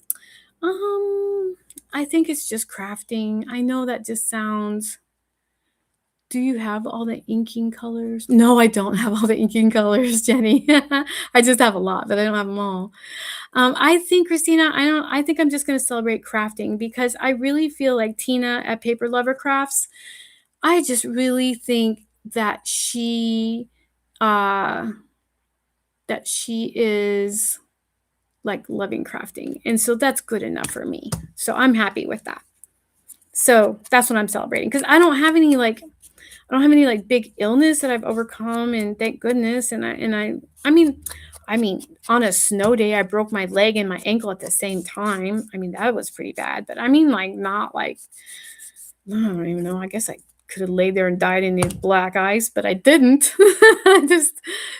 I think it's just crafting. I know that just sounds. Do you have all the inking colors? No, I don't have all the inking colors, Jenny. I just have a lot, but I don't have them all. I think, Christina, I think I'm just going to celebrate crafting, because I really feel like Tina at Paper Lover Crafts, I just really think that she is like loving crafting. And so that's good enough for me. So I'm happy with that. So that's what I'm celebrating, because I don't have any like big illness that I've overcome, and thank goodness. And I mean, on a snow day, I broke my leg and my ankle at the same time. I mean, that was pretty bad. But I mean, like, not like, I don't even know. I guess I could have laid there and died in the black ice, but I didn't.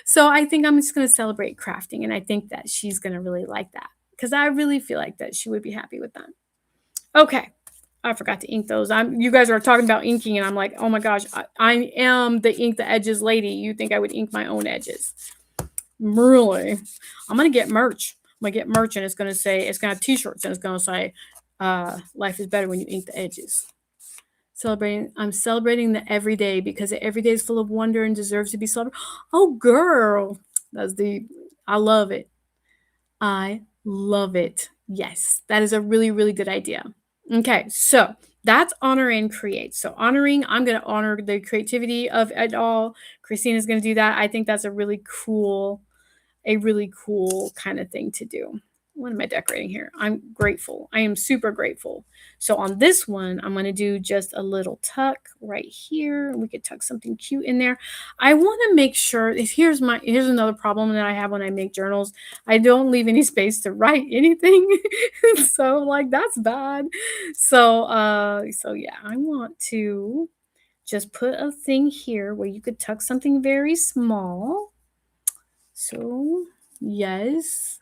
So I think I'm just going to celebrate crafting, and I think that she's going to really like that, because I really feel like that she would be happy with that. Okay. I forgot to ink those. You guys are talking about inking, and I'm like, oh my gosh, I am the ink the edges lady. You think I would ink my own edges? Really? I'm gonna get merch. And it's gonna have T-shirts, and it's gonna say, "Life is better when you ink the edges." I'm celebrating the everyday, because the everyday is full of wonder and deserves to be celebrated. Oh, girl, I love it. I love it. Yes, that is a really, really good idea. Okay, so that's honor and create. So honoring, I'm going to honor the creativity of it all. Christina's going to do that. I think that's a really cool kind of thing to do. What am I decorating here? I'm grateful. I am super grateful. So on this one, I'm going to do just a little tuck right here. We could tuck something cute in there. I want to make sure, here's another problem that I have when I make journals. I don't leave any space to write anything. So like, that's bad. So yeah, I want to just put a thing here where you could tuck something very small. So yes.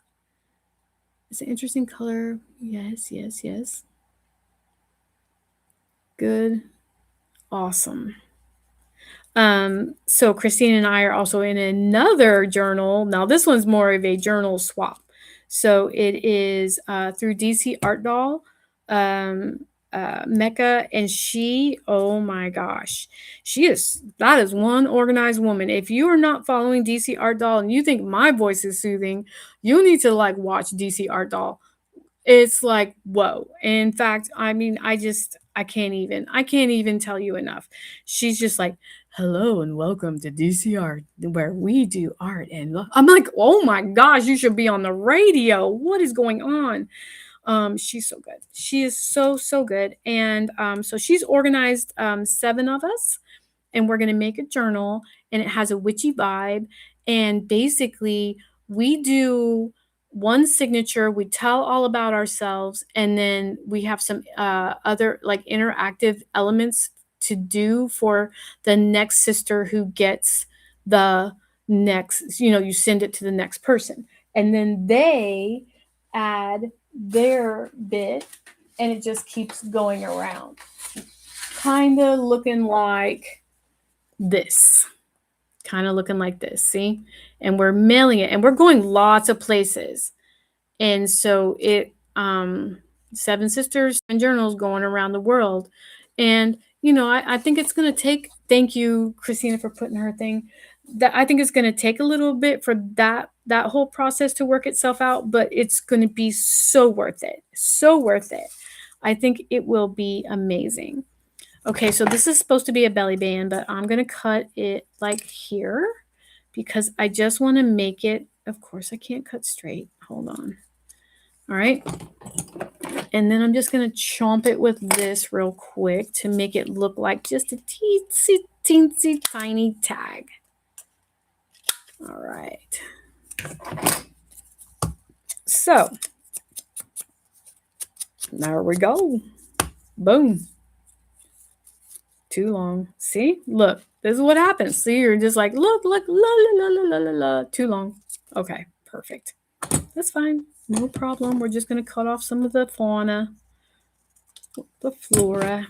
It's an interesting color. Yes. Good. Awesome. So Christine and I are also in another journal. Now this one's more of a journal swap. So it is through DC Art Doll. Mecca, and she, oh my gosh, that is one organized woman. If you are not following DC Art Doll and you think my voice is soothing, you need to like watch DC Art Doll. It's like, whoa. In fact, I mean, I can't even tell you enough. She's just like, hello and welcome to DC Art, where we do art. And I'm like, oh my gosh, you should be on the radio. What is going on? She's so good. She is so good. And so she's organized 7 of us, and we're going to make a journal, and it has a witchy vibe. And basically, we do one signature, we tell all about ourselves, and then we have some other like interactive elements to do for the next sister who gets the next, you send it to the next person, and then they add their bit, and it just keeps going around, kind of looking like this, see? And we're mailing it, and we're going lots of places. And so it 7 sisters and journals going around the world. And I think it's going to take, thank you Christina for putting her thing, that I think it's going to take a little bit for that whole process to work itself out, but it's going to be so worth it. So worth it. I think it will be amazing. Okay, so this is supposed to be a belly band, but I'm going to cut it like here because I just want to make it, of course I can't cut straight. Hold on. All right. And then I'm just going to chomp it with this real quick to make it look like just a teensy tiny tag. All right. So there we go. Boom. Too long. See? Look, this is what happens. See, you're just like, look, la, la, la, la, la, la. Too long. Okay, perfect. That's fine. No problem. We're just going to cut off some of the fauna, the flora.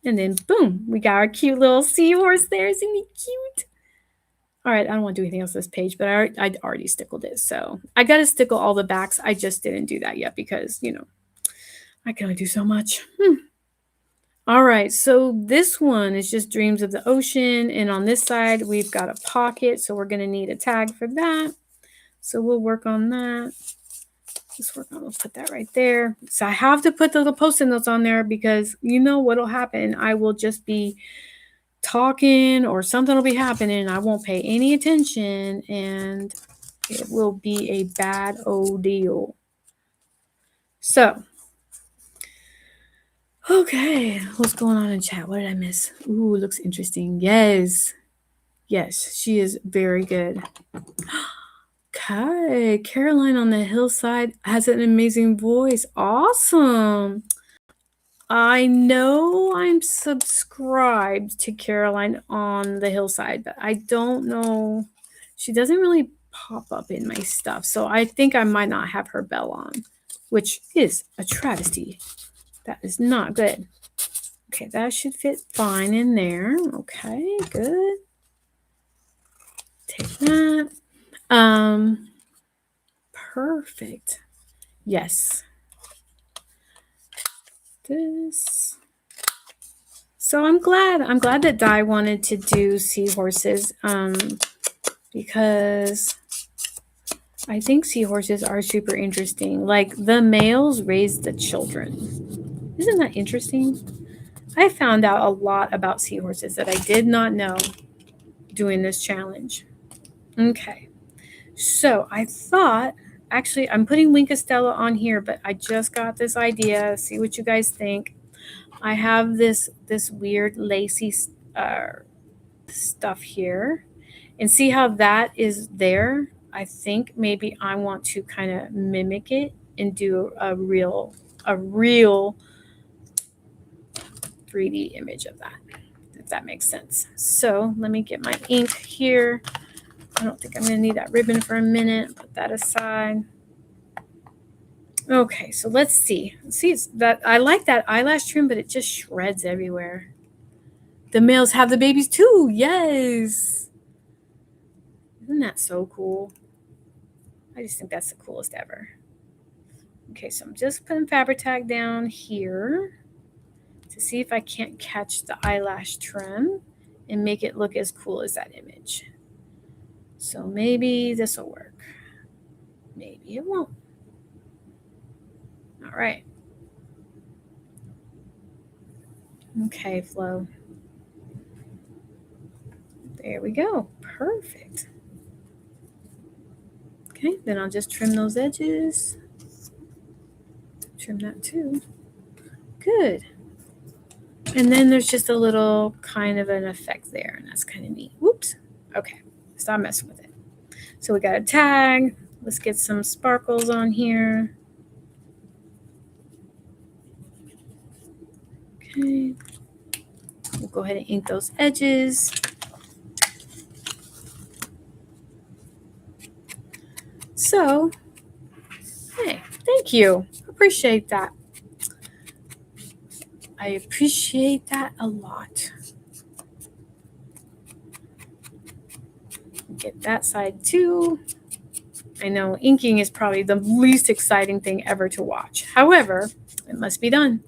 And then, boom, we got our cute little seahorse there. Isn't he cute? All right, I don't want to do anything else on this page, but I already stickled it. So I got to stickle all the backs. I just didn't do that yet because, I can only do so much. All right, so this one is just Dreams of the Ocean. And on this side, we've got a pocket. So we're going to need a tag for that. So we'll work on that. We'll put that right there. So I have to put the little post-it notes on there because you know what'll happen. I will just be talking or something will be happening. I won't pay any attention and it will be a bad old deal. So, okay, what's going on in chat? What did I miss? Ooh, looks interesting. Yes, she is very good. Okay, Caroline on the Hillside has an amazing voice. Awesome. I know I'm subscribed to Caroline on the Hillside, but I don't know. She doesn't really pop up in my stuff. So I think I might not have her bell on, which is a travesty. That is not good. Okay, that should fit fine in there. Okay, good. Take that. Perfect. Yes. This. So I'm glad that Di wanted to do seahorses, because I think seahorses are super interesting. Like the males raise the children. Isn't that interesting? I found out a lot about seahorses that I did not know doing this challenge. Okay. So I thought, actually, I'm putting Wink Estella on here, but I just got this idea. See what you guys think. I have this weird lacy stuff here, and see how that is there. I think maybe I want to kind of mimic it and do a real 3D image of that, if that makes sense. So let me get my ink here. I don't think I'm going to need that ribbon for a minute. Put that aside. Okay, so let's see. See, it's that I like that eyelash trim, but it just shreds everywhere. The males have the babies too. Yes. Isn't that so cool? I just think that's the coolest ever. Okay, so I'm just putting Fabri-Tac down here. to see if I can't catch the eyelash trim and make it look as cool as that image. So maybe this will work. Maybe it won't. All right. Okay, Flo. There we go. Perfect. Okay, then I'll just trim those edges. Trim that too. Good. And then there's just a little kind of an effect there, and that's kind of neat. Whoops. Okay, stop messing with it. So we got a tag. Let's get some sparkles on here. Okay. We'll go ahead and ink those edges. So, hey, thank you. Appreciate that. I appreciate that a lot. Get that side too. I know inking is probably the least exciting thing ever to watch. However, it must be done.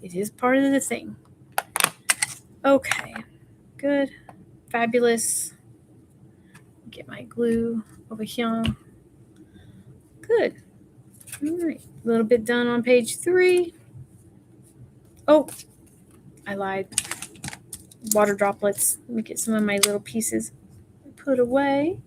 It is part of the thing. Okay, good, fabulous. Get my glue over here. Good. All right, a little bit done on page 3. Oh, I lied. Water droplets. Let me get some of my little pieces put away.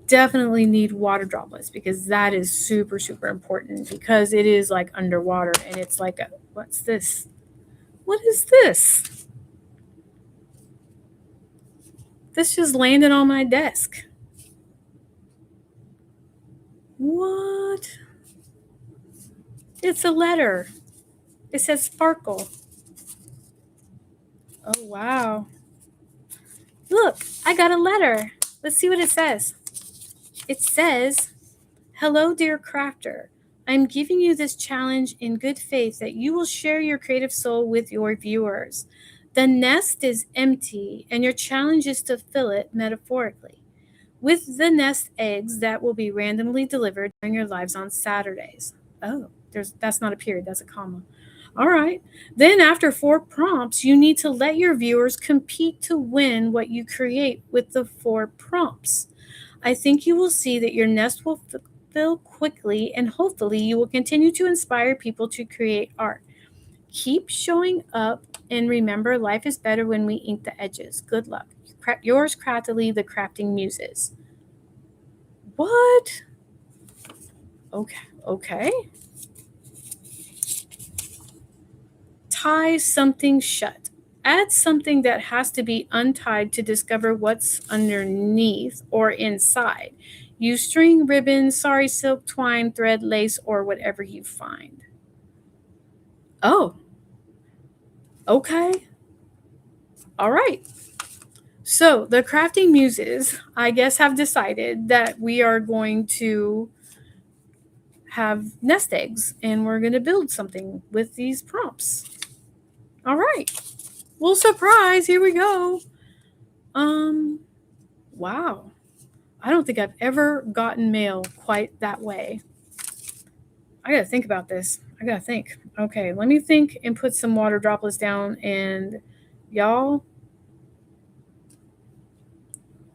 Definitely need water droplets because that is super, super important because it is like underwater and it's like, what's this? What is this? This just landed on my desk. What? It's a letter. It says sparkle. Oh, wow. Look, I got a letter. Let's see what it says. It says, "Hello, dear crafter. I'm giving you this challenge in good faith that you will share your creative soul with your viewers. The nest is empty, and your challenge is to fill it metaphorically with the nest eggs that will be randomly delivered during your lives on Saturdays." Oh, that's not a period, that's a comma. All right. Then after 4 prompts, you need to let your viewers compete to win what you create with the 4 prompts. I think you will see that your nest will fill quickly, and hopefully you will continue to inspire people to create art. Keep showing up, and remember, life is better when we ink the edges. Good luck. Yours craftily, the Crafting Muses. What? Okay. Tie something shut. Add something that has to be untied to discover what's underneath or inside. Use string, ribbon, sari silk, twine, thread, lace, or whatever you find. Oh, okay. All right. So the Crafting Muses, I guess, have decided that we are going to have nest eggs and we're going to build something with these prompts. All right. Well, surprise. Here we go. Wow. I don't think I've ever gotten mail quite that way. I got to think about this. I got to think. Okay, let me think and put some water droplets down. And y'all,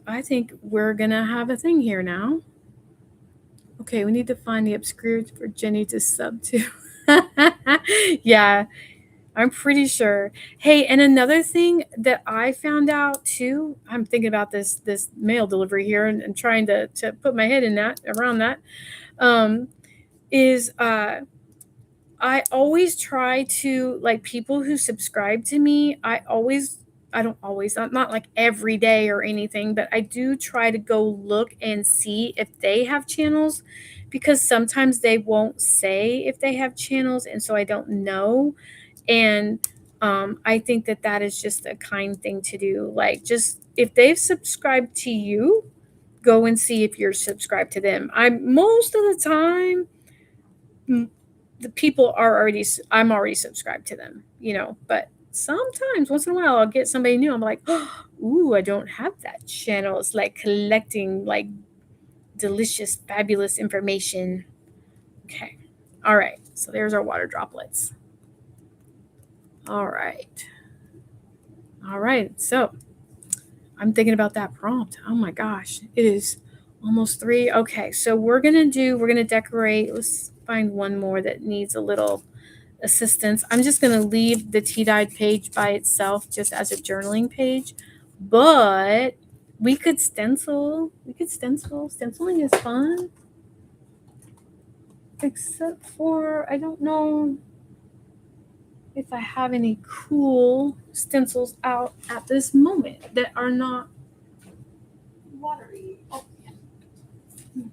I think we're going to have a thing here now. Okay, we need to find the obscured for Jenny to sub to. Yeah, I'm pretty sure. Hey, and another thing that I found out too, I'm thinking about this mail delivery here and trying to put my head in that around that, is I always try to, like, people who subscribe to me, I don't always, not like every day or anything, but I do try to go look and see if they have channels, because sometimes they won't say if they have channels, and so I don't know. And I think that is just a kind thing to do. Like, just if they've subscribed to you, go and see if you're subscribed to them. Most of the time, the people I'm already subscribed to them, but sometimes once in a while I'll get somebody new. I'm like, ooh, I don't have that channel. It's like collecting like delicious, fabulous information. Okay. All right. So there's our water droplets. All right. All right. So I'm thinking about that prompt. Oh my gosh. It is almost 3. Okay. So we're going to decorate. Let's find one more that needs a little assistance. I'm just going to leave the tea-dyed page by itself just as a journaling page. But we could stencil. Stenciling is fun. Except for, I don't know if I have any cool stencils out at this moment that are not watery. Oh, yeah.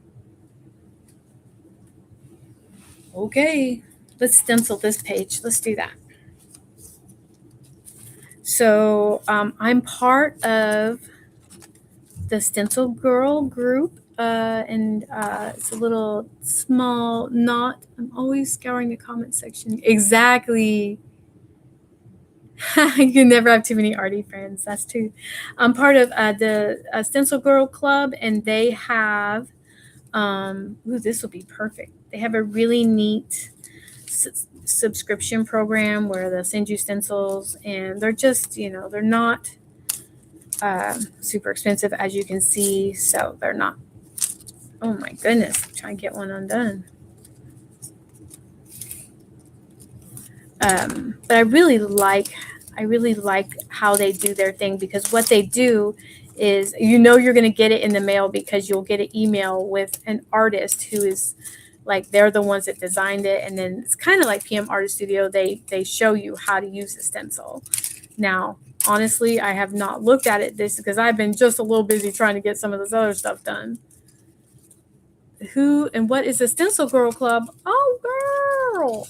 Okay, let's stencil this page. Let's do that. So I'm part of the Stencil Girl group, and it's a little small knot. I'm always scouring the comment section. Exactly. You can never have too many arty friends. That's true. I'm part of the Stencil Girl Club, and they have, ooh, this will be perfect. They have a really neat subscription program where they'll send you stencils, and they're just, they're not super expensive, as you can see. So they're not, oh my goodness, try and get one undone. But I really like how they do their thing, because what they do is, you're going to get it in the mail, because you'll get an email with an artist who is like, they're the ones that designed it, and then it's kind of like PM Artist Studio. They show you how to use the stencil. Now, honestly, I have not looked at it this because I've been just a little busy trying to get some of this other stuff done. Who and what is the Stencil Girl Club? Oh, girl.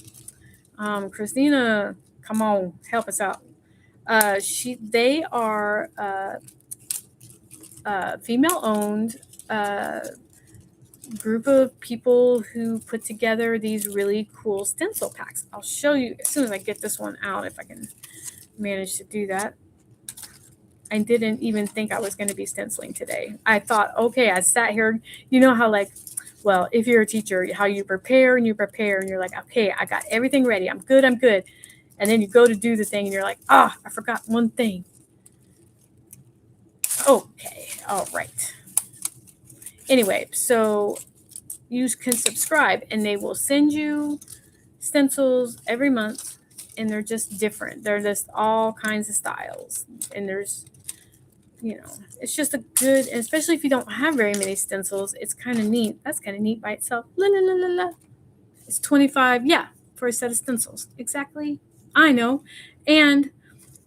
Christina, come on, help us out. They are female owned group of people who put together these really cool stencil packs. I'll show you as soon as I get this one out, if I can manage to do that. I didn't even think I was going to be stenciling today. I thought, okay, I sat here, how well, if you're a teacher, how you prepare and you're like, okay, I got everything ready. I'm good. And then you go to do the thing and you're like, I forgot one thing. Okay. All right. Anyway, so you can subscribe and they will send you stencils every month, and they're just different. They're just all kinds of styles. And there's, it's just a good, especially if you don't have very many stencils, it's kind of neat. That's kind of neat by itself. La, la, la, la, la. It's $25, yeah, for a set of stencils. Exactly. I know. And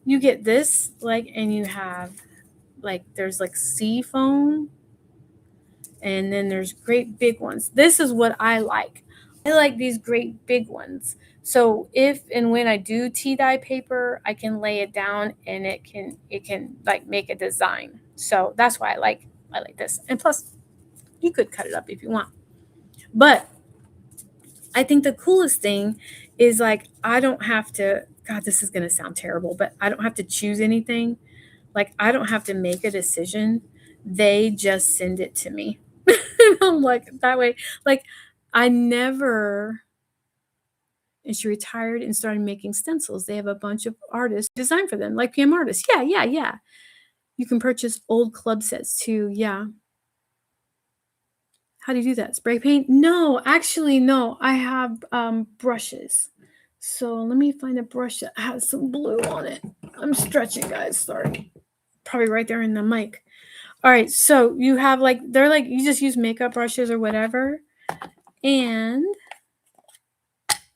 you get this, and you have, there's sea foam, and then there's great big ones. This is what I like. I like these great big ones. So if and when I do tea dye paper, I can lay it down and it can make a design. So that's why I like this. And plus, you could cut it up if you want. But I think the coolest thing is I don't have to, God, this is going to sound terrible, but I don't have to choose anything. I don't have to make a decision. They just send it to me. I'm that way. I never, and she retired and started making stencils. They have a bunch of artists design for them, like PM Artists. Yeah. You can purchase old club sets too. Yeah. How do you do that? Spray paint? No, actually, no. I have brushes. So let me find a brush that has some blue on it. I'm stretching, guys. Sorry. Probably right there in the mic. All right. So you have they're you just use makeup brushes or whatever. And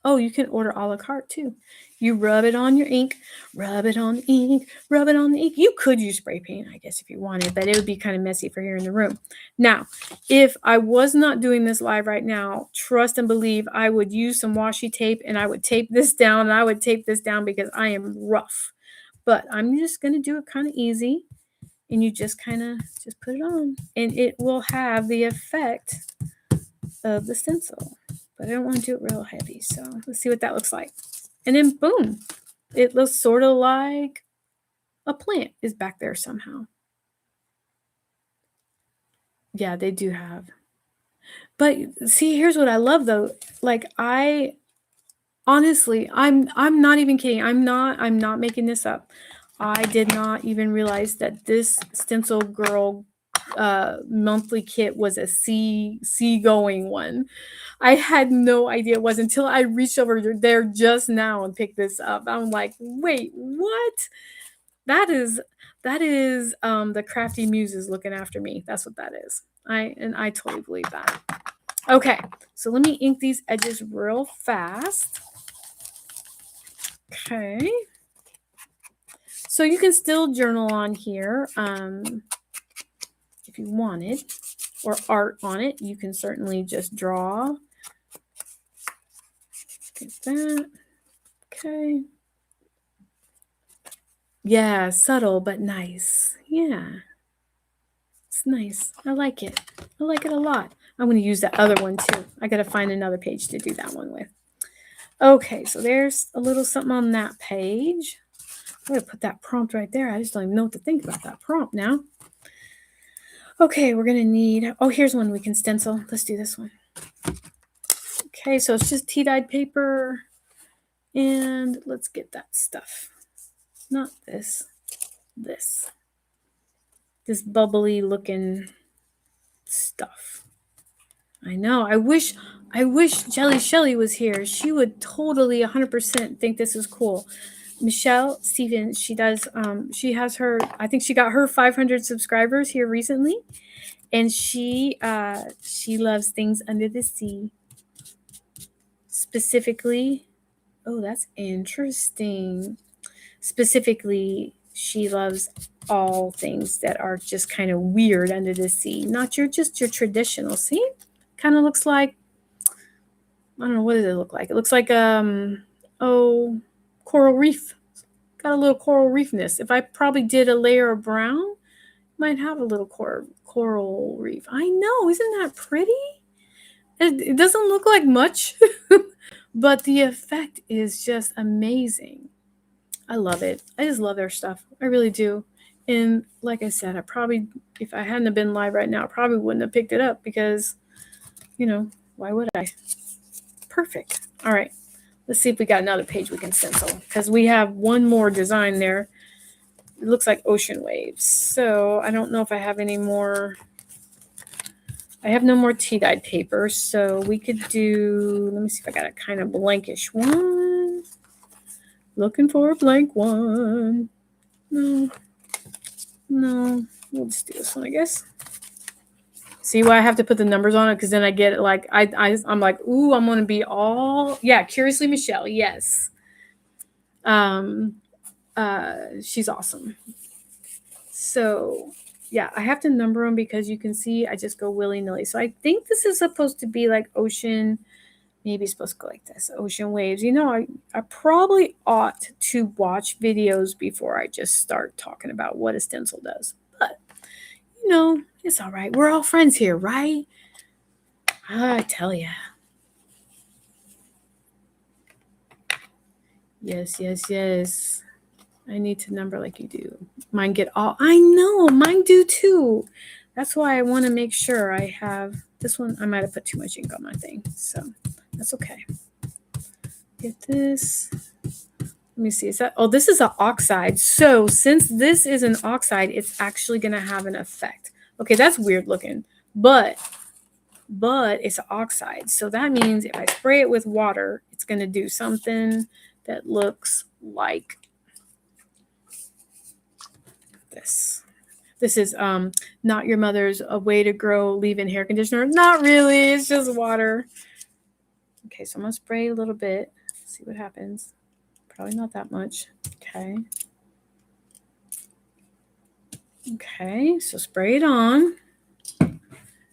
you can order a la carte too. You rub it on your ink, rub it on the ink, rub it on the ink. You could use spray paint, I guess, if you wanted, but it would be kind of messy for here in the room. Now, if I was not doing this live right now, trust and believe I would use some washi tape and I would tape this down, and I would tape this down because I am rough. But I'm just going to do it kind of easy, and you just kind of just put it on, and it will have the effect of the stencil. But I don't want to do it real heavy, so let's see what that looks like. And then boom, it looks sort of like a plant is back there somehow. Yeah, they do have. But see, here's what I love though. Honestly, I'm not even kidding. I'm not making this up. I did not even realize that this Stencil Girl monthly kit was a seagoing one. I had no idea it was until I reached over there just now and picked this up. I'm like, wait, what? That is the crafty muses looking after me. That's what that is. I totally believe that. Okay, so let me ink these edges real fast. Okay. So you can still journal on here if you wanted, or art on it. You can certainly just draw. Get that. Okay. Yeah, subtle but nice. Yeah. It's nice. I like it. I like it a lot. I'm going to use that other one too. I got to find another page to do that one with. Okay, so there's a little something on that page. I'm going to put that prompt right there. I just don't even know what to think about that prompt now. Okay, we're going to need, oh, here's one we can stencil. Let's do this one. Okay, so it's just tea-dyed paper. And let's get that stuff. Not this. This. This bubbly looking stuff. I know. I wish Jelly Shelly was here. She would totally 100% think this is cool. Michelle Stevens, she does she has her, I think she got her 500 subscribers here recently, and she loves things under the sea. Specifically, oh, that's interesting. Specifically, she loves all things that are just kind of weird under the sea, not your traditional. See? Kind of looks like, I don't know, what does it look like? It looks like coral reef. Got a little coral reefness. If I probably did a layer of brown, might have a little coral reef. I know, isn't that pretty? It doesn't look like much, but the effect is just amazing. I love it. I just love their stuff. I really do. And like I said, I probably, if I hadn't have been live right now, I probably wouldn't have picked it up because, why would I? Perfect. All right. Let's see if we got another page we can stencil, because we have one more design there. It looks like ocean waves. So I don't know if I have any more. I have no more tea-dyed paper, so we could do, let me see if I got a kind of blankish one. Looking for a blank one. No. We'll just do this one, I guess. See why I have to put the numbers on it? Because then I get it like, I'm like, ooh, I'm going to be all, yeah, Curiously Michelle, yes. She's awesome. So, yeah, I have to number them because you can see I just go willy-nilly. So I think this is supposed to be like ocean, maybe it's supposed to go like this, ocean waves. I probably ought to watch videos before I just start talking about what a stencil does. But, it's all right. We're all friends here, right? I tell ya. Yes. I need to number like you do. Mine get all, I know, mine do too. That's why I want to make sure I have this one. I might have put too much ink on my thing, so that's okay. Get this. Let me see. Is that, oh, this is an oxide. So since this is an oxide, it's actually going to have an effect. Okay, that's weird looking, but it's an oxide. So that means if I spray it with water, it's going to do something that looks like this. This is Not Your Mother's A Way to Grow Leave-In Hair Conditioner. Not really. It's just water. Okay, so I'm going to spray a little bit. See what happens. Probably not that much. Okay, so spray it on.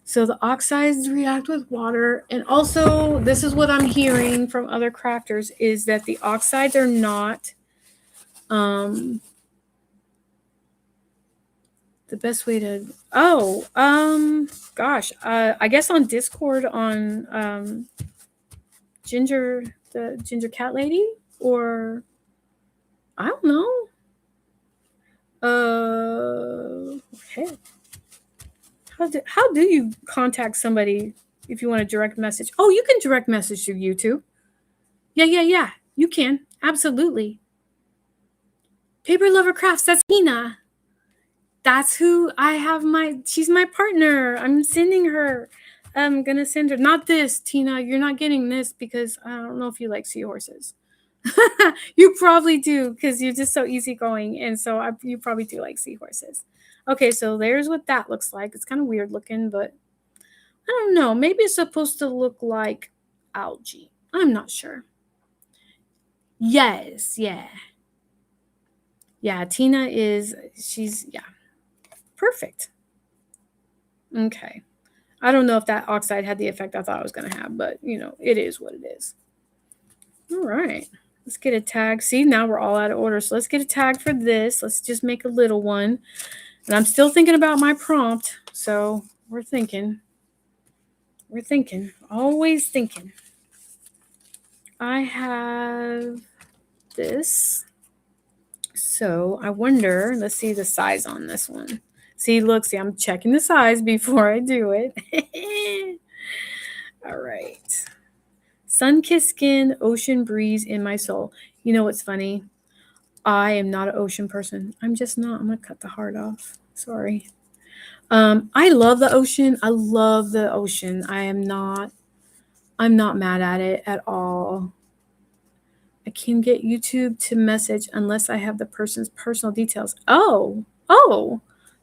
So the oxides react with water. And also, this is what I'm hearing from other crafters, is that the oxides are not the best way to, I guess on Discord on Ginger, the Ginger Cat Lady, or I don't know. Okay. How do you contact somebody if you want a direct message? Oh, you can direct message through YouTube. Yeah. You can. Absolutely. Paper Lover Crafts, that's Tina. That's who I have she's my partner. I'm sending her. I'm gonna send her. Not this, Tina. You're not getting this because I don't know if you like seahorses. You probably do because you're just so easygoing, and so you probably do like seahorses. Okay, so there's what that looks like. It's kind of weird looking, but I don't know. Maybe it's supposed to look like algae. I'm not sure. Yes, yeah. Yeah, Tina she's, yeah, perfect. Okay. I don't know if that oxide had the effect I thought it was going to have, but it is what it is. All right. Let's get a tag. See, now we're all out of order. So let's get a tag for this. Let's just make a little one. And I'm still thinking about my prompt. So we're thinking. Always thinking. I have this. So I wonder, let's see the size on this one. See, I'm checking the size before I do it. All right. Sun-kissed skin, ocean breeze in my soul. You know what's funny? I am not an ocean person. I'm just not. I'm gonna cut the heart off. Sorry. I love the ocean. I love the ocean. I'm not mad at it at all. I can get YouTube to message unless I have the person's personal details. Oh,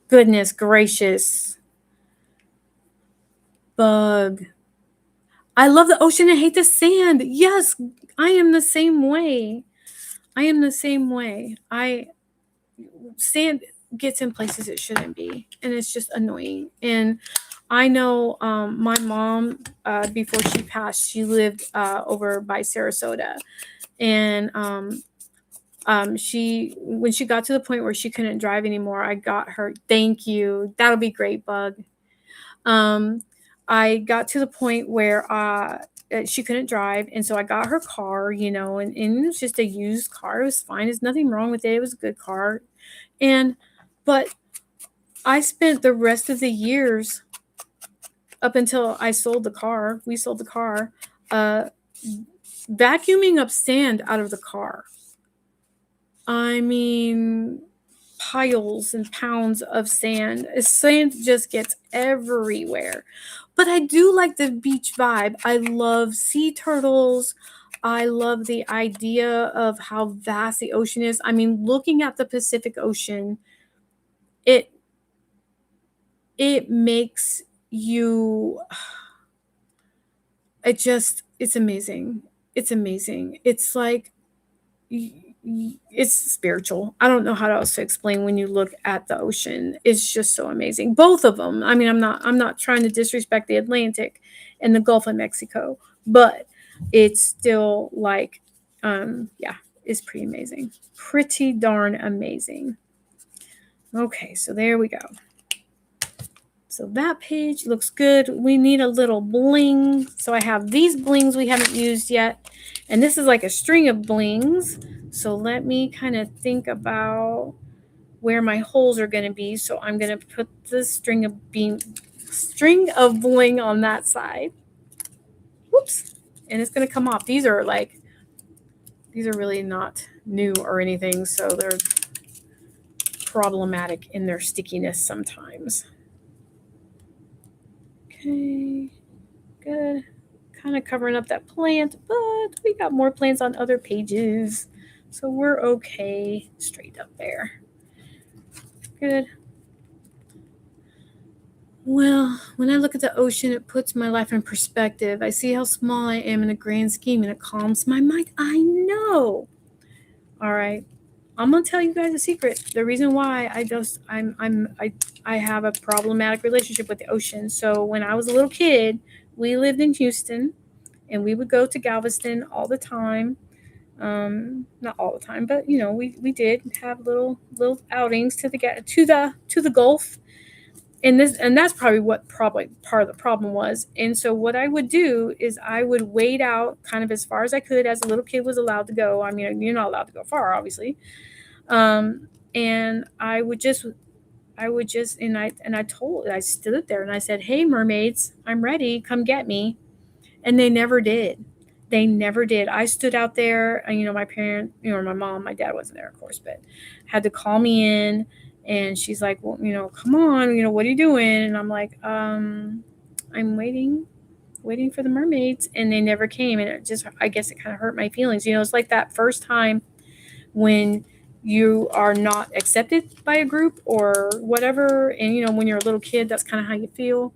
goodness gracious. Bug. I love the ocean and hate the sand. Yes, I am the same way. Sand gets in places it shouldn't be, and it's just annoying. And I know my mom, before she passed, she lived over by Sarasota, and she when she got to the point where she couldn't drive anymore, I got her. Thank you. That'll be great, Bug. Um, I got to the point where she couldn't drive, and so I got her car, and it was just a used car. It was fine. There's nothing wrong with it. It was a good car, but I spent the rest of the years up until I sold the car. We sold the car, vacuuming up sand out of the car. I mean, piles and pounds of sand. Sand just gets everywhere. But I do like the beach vibe. I love sea turtles. I love the idea of how vast the ocean is. I mean, looking at the Pacific Ocean, it makes you it's amazing. It's amazing. It's like it's spiritual. I don't know how else to explain when you look at the ocean. It's just so amazing. Both of them. I mean, I'm not trying to disrespect the Atlantic and the Gulf of Mexico, but it's still like yeah, it's pretty amazing. Pretty darn amazing. Okay, so there we go. So that page looks good. We need a little bling. So I have these blings we haven't used yet. And this is like a string of blings. So let me kind of think about where my holes are going to be. So I'm going to put the string of bling on that side. Whoops. And it's going to come off. These are really not new or anything. So they're problematic in their stickiness sometimes. Okay, good. Kind of covering up that plant, but we got more plants on other pages. So we're okay straight up there. Good. Well, when I look at the ocean, it puts my life in perspective. I see how small I am in the grand scheme, and it calms my mind. I know. All right. I'm gonna tell you guys a secret. The reason why I have a problematic relationship with the ocean. So when I was a little kid, we lived in Houston, and we would go to Galveston all the time. Not all the time, but we did have little outings to the Gulf, and that's probably what probably part of the problem was. And so what I would do is I would wade out kind of as far as I could as a little kid was allowed to go. I mean, you're not allowed to go far, obviously. And I stood there and I said, "Hey, mermaids, I'm ready. Come get me." And they never did. They never did. I stood out there, and my parent, my mom, my dad wasn't there, of course, but had to call me in, and she's like, well, come on, what are you doing? And I'm like, I'm waiting for the mermaids, and they never came. And I guess it kind of hurt my feelings. It's like that first time when you are not accepted by a group or whatever. And, when you're a little kid, that's kind of how you feel.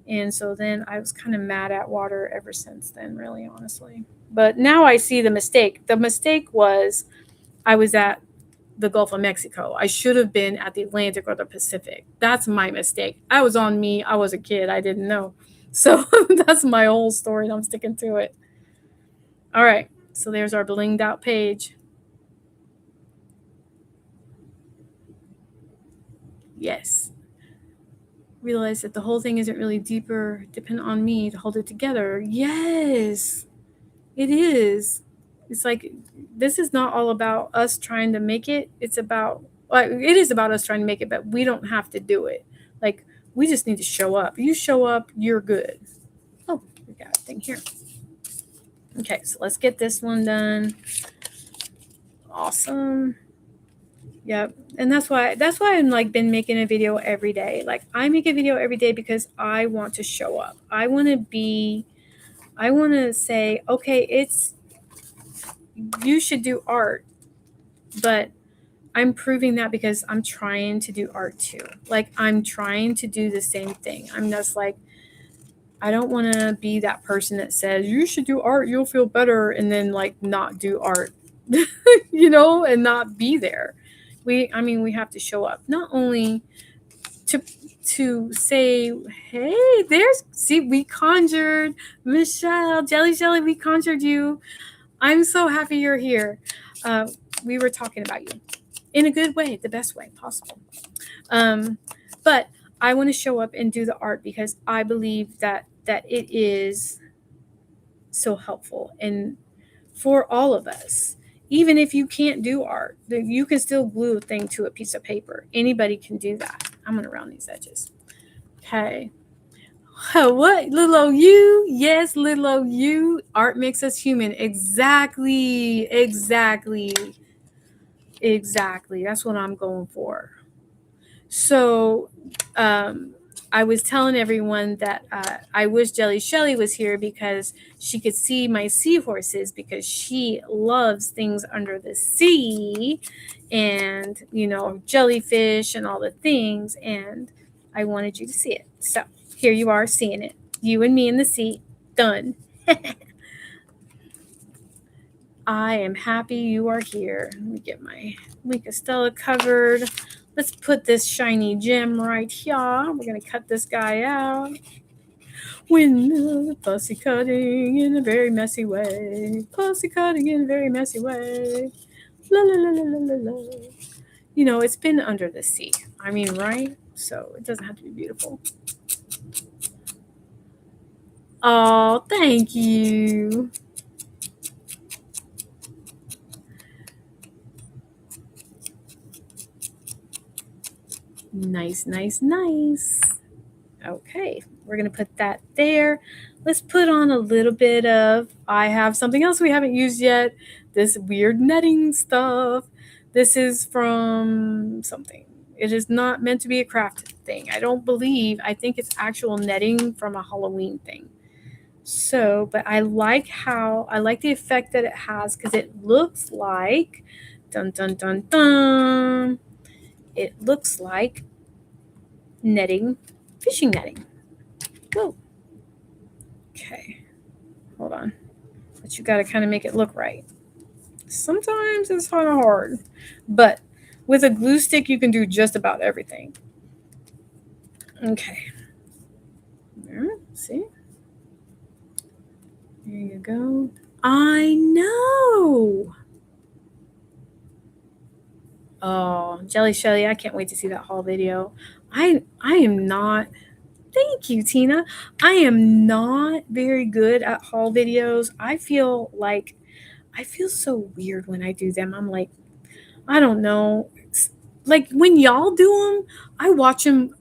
And so then I was kind of mad at water ever since then, really, honestly. But now I see the mistake. The mistake was I was at the Gulf of Mexico. I should have been at the Atlantic or the Pacific. That's my mistake. I was on me. I was a kid. I didn't know. So that's my whole story, and I'm sticking to it. All right. So there's our blinged out page. Yes. Realize that the whole thing isn't really deeper, dependent on me to hold it together. Yes, it is. It's like this is not all about us trying to make it. It is about us trying to make it, but we don't have to do it. Like, we just need to show up. You show up, you're good. Oh, we got a thing here. Okay, so let's get this one done. Awesome. Yep. And that's why I'm like been making a video every day. Like, I make a video every day because I want to show up. I want to say, okay, you should do art, but I'm proving that because I'm trying to do art too. Like, I'm trying to do the same thing. I'm just like, I don't want to be that person that says you should do art, you'll feel better, and then like not do art, and not be there. We have to show up, not only to say, hey, we conjured Michelle, Jelly, we conjured you. I'm so happy you're here. We were talking about you in a good way, the best way possible. But I want to show up and do the art because I believe that it is so helpful and for all of us. Even if you can't do art, you can still glue a thing to a piece of paper. Anybody can do that. I'm going to round these edges. Okay. What? Little old you? Yes, little old you. Art makes us human. Exactly. That's what I'm going for. So, I was telling everyone that I wish Jelly Shelly was here because she could see my seahorses, because she loves things under the sea and, jellyfish and all the things. And I wanted you to see it. So here you are seeing it. You and me in the sea. Done. I am happy you are here. Let me get my Lika Stella covered. Let's put this shiny gem right here. We're going to cut this guy out. Windmill pussy cutting in a very messy way. Pussy cutting in a very messy way. La la la la la la la. It's been under the sea. Right? So it doesn't have to be beautiful. Oh, thank you. Nice. Okay, we're going to put that there. Let's put on a little bit of, I have something else we haven't used yet. This weird netting stuff. This is from something. It is not meant to be a craft thing. I think it's actual netting from a Halloween thing. So, but I like the effect that it has, because it looks like, dun dun dun dun, it looks like netting, fishing netting. Whoa. Okay, hold on. But you got to kind of make it look right. Sometimes it's kind of hard, but with a glue stick, you can do just about everything. Okay. There, see? There you go. I know. Oh, Jelly Shelly, I can't wait to see that haul video. I am not. Thank you, Tina. I am not very good at haul videos. I feel so weird when I do them. I'm like, I don't know. Like, when y'all do them, I watch them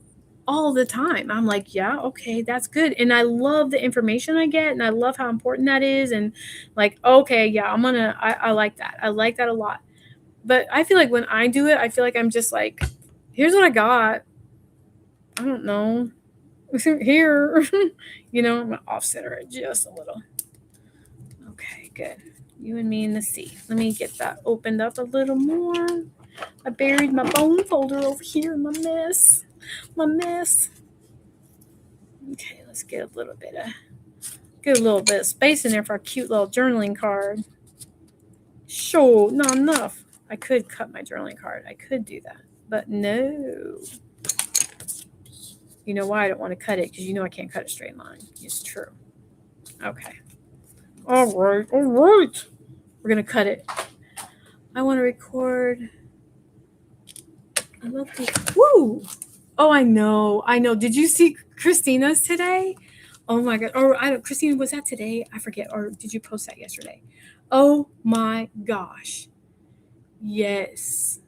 all the time. I'm like, yeah, okay, that's good. And I love the information I get, and I love how important that is. And like, okay, yeah, I like that. I like that a lot. But I feel like when I do it, I feel like I'm just like, here's what I got. I don't know. Here, I'm going to offset her just a little. Okay, good. You and me in the sea. Let me get that opened up a little more. I buried my bone folder over here in my mess. Okay, let's get a little bit of space in there for a cute little journaling card. Sure, not enough. I could cut my journaling card. I could do that, but no. You know why I don't want to cut it? Because I can't cut a straight line. It's true. Okay. All right. We're gonna cut it. I want to record. I love this. Woo! Oh, I know. Did you see Christina's today? Oh my god. Or Christina, was that today? I forget. Or did you post that yesterday? Oh my gosh. Yes.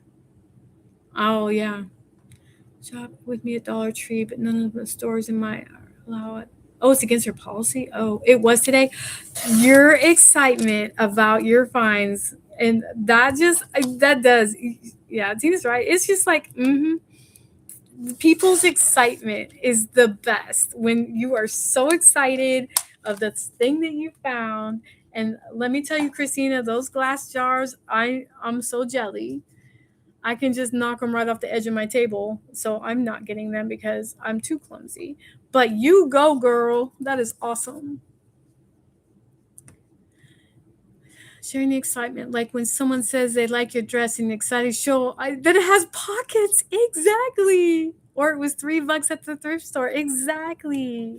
Oh yeah. Shop with me at Dollar Tree, but none of the stores in my allow it. Oh, it's against her policy? Oh, it was today. Your excitement about your fines, and that does. Yeah, Tina's right. It's just like, people's excitement is the best when you are so excited of the thing that you found. And let me tell you, Christina, those glass jars, I'm so jelly. I can just knock them right off the edge of my table. So I'm not getting them because I'm too clumsy. But you go, girl. That is awesome. Sharing the excitement, like when someone says they like your dress and excited show that it has pockets. Exactly. Or it was $3 at the thrift store. Exactly.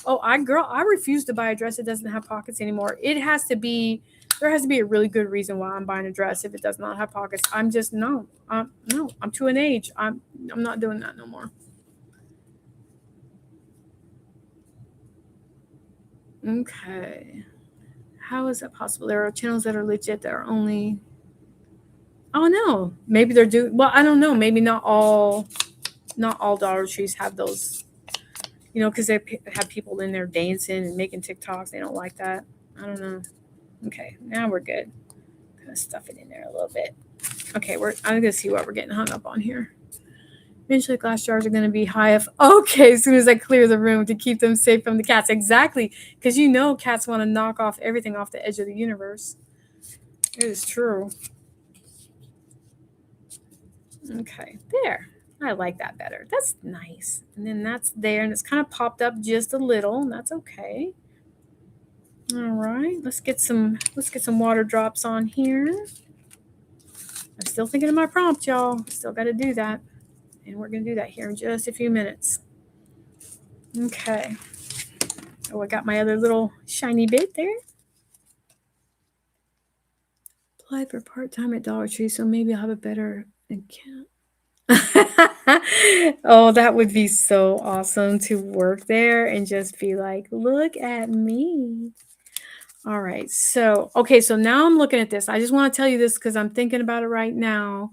Oh, I refuse to buy a dress that doesn't have pockets anymore. There has to be a really good reason why I'm buying a dress if it does not have pockets. I'm just no. No, I'm to an age. I'm not doing that no more. Okay. How is that possible? There are channels that are legit that are only. Oh no, maybe they're doing. Well, I don't know. Maybe not all Dollar Trees have those. Because they have people in there dancing and making TikToks. They don't like that. I don't know. Okay, now we're good. Gonna stuff it in there a little bit. Okay, I'm gonna see what we're getting hung up on here. Eventually, glass jars are gonna be high if okay. As soon as I clear the room to keep them safe from the cats, exactly. Because cats want to knock off everything off the edge of the universe. It is true. Okay, there. I like that better. That's nice. And then that's there, and it's kind of popped up just a little, and that's okay. All right, let's get some water drops on here. I'm still thinking of my prompt, y'all. Still got to do that, and we're gonna do that here in just a few minutes. Okay. Oh, I got my other little shiny bit there. Applied for part-time at Dollar Tree, so maybe I'll have a better account. Oh, that would be so awesome to work there and just be like, look at me. All right. So now I'm looking at this. I just want to tell you this because I'm thinking about it right now.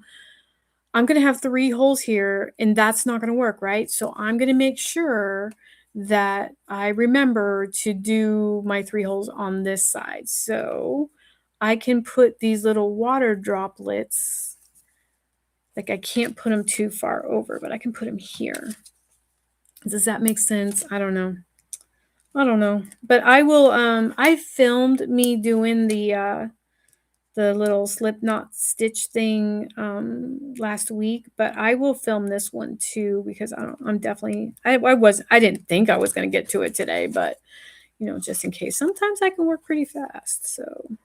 I'm going to have 3 holes here, and that's not going to work, right? So I'm going to make sure that I remember to do my 3 holes on this side. So I can put these little water droplets. Like I can't put them too far over, but I can put them here. Does that make sense? I don't know. But I will I filmed me doing the little slip knot stitch thing last week, but I will film this one too because I didn't think I was going to get to it today, but just in case. Sometimes I can work pretty fast, so.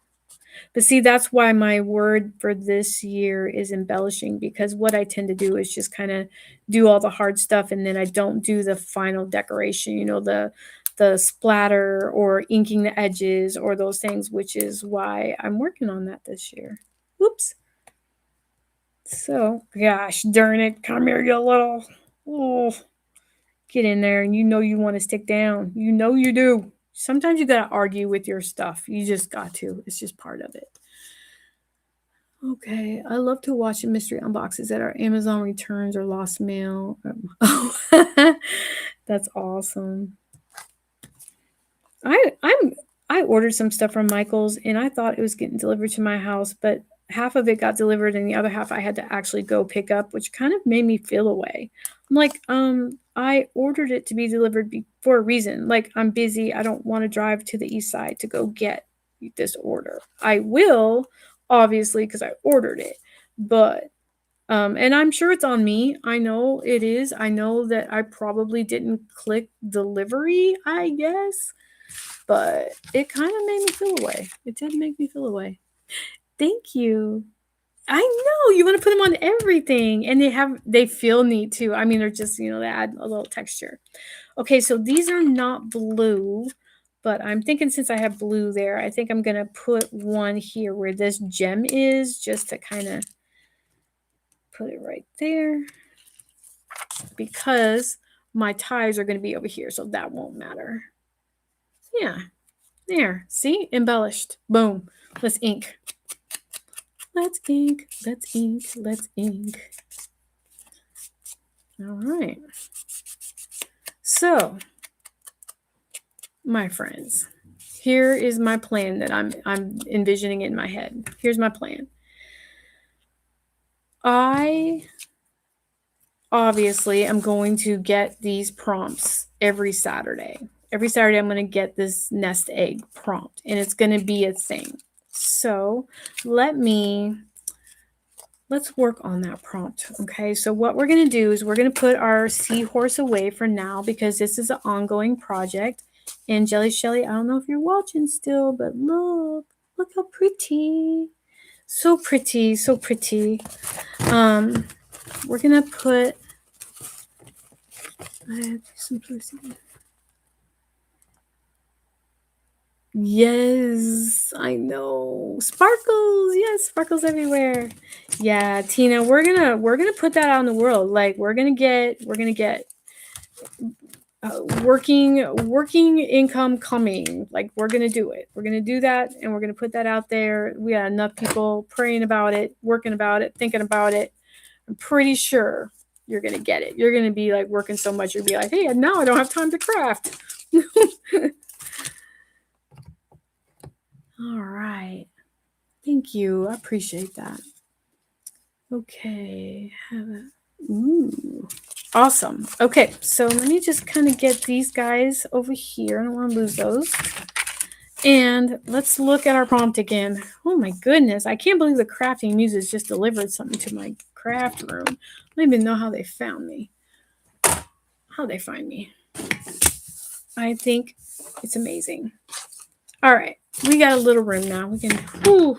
But see, that's why my word for this year is embellishing, because what I tend to do is just kind of do all the hard stuff, and then I don't do the final decoration, the splatter or inking the edges or those things, which is why I'm working on that this year. Whoops. So, gosh darn it. Come here, you little. Oh, get in there, and you want to stick down. You do. Sometimes you got to argue with your stuff. You just got to. It's just part of it. Okay, I love to watch the mystery unboxes that are Amazon returns or lost mail. That's awesome. I ordered some stuff from Michael's and I thought it was getting delivered to my house, but half of it got delivered and the other half I had to actually go pick up, which kind of made me feel away. I'm like, I ordered it to be delivered for a reason. Like, I'm busy. I don't want to drive to the east side to go get this order. I will, obviously, because I ordered it, but and I'm sure it's on me. I know it is. I know that I probably didn't click delivery, I guess, but it kind of made me feel away. It did make me feel away. Thank you. I know you want to put them on everything, and they feel neat too. I mean, they're just they add a little texture. Okay, so these are not blue, but I'm thinking since I have blue there, I think I'm gonna put one here where this gem is, just to kind of put it right there, because my ties are gonna be over here, so that won't matter. Yeah, there. See, embellished. Boom. Let's ink. Let's ink, let's ink, let's ink. All right. So, my friends, here is my plan that I'm envisioning in my head. Here's my plan. I obviously am going to get these prompts every Saturday. Every Saturday I'm going to get this nest egg prompt, and it's going to be a thing. So, let's work on that prompt. Okay, so what we're going to do is we're going to put our seahorse away for now because this is an ongoing project. And Jelly Shelly, I don't know if you're watching still, but look how pretty. So pretty, so pretty. We're going to put, I have to do some person. Yes, I know. Sparkles. Yes, sparkles everywhere. Yeah, Tina, we're gonna put that out in the world. Like we're gonna get working income coming. Like we're gonna do it. We're gonna do that, and we're gonna put that out there. We got enough people praying about it, working about it, thinking about it. I'm pretty sure you're gonna get it. You're gonna be like working so much, you'll be like, hey, now I don't have time to craft. All right. Thank you. I appreciate that. Okay. Ooh. Awesome. Okay, so let me just kind of get these guys over here. I don't want to lose those. And let's look at our prompt again. Oh my goodness. I can't believe the Crafting Muses just delivered something to my craft room. I don't even know how they found me. How they find me. I think it's amazing. All right. We got a little room now. We can, kind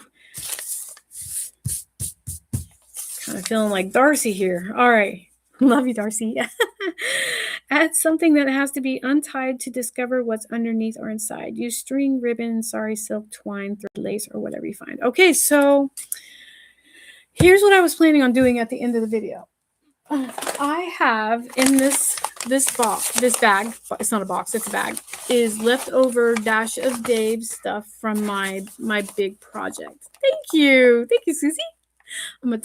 of feeling like Darcy here. All right. Love you, Darcy. Add something that has to be untied to discover what's underneath or inside. Use string, ribbon, silk, twine, thread, lace, or whatever you find. Okay, so here's what I was planning on doing at the end of the video. I have in this bag, it's not a box, it's a bag, is leftover Dash of Dave stuff from my big project. Thank you, Susie. I'm a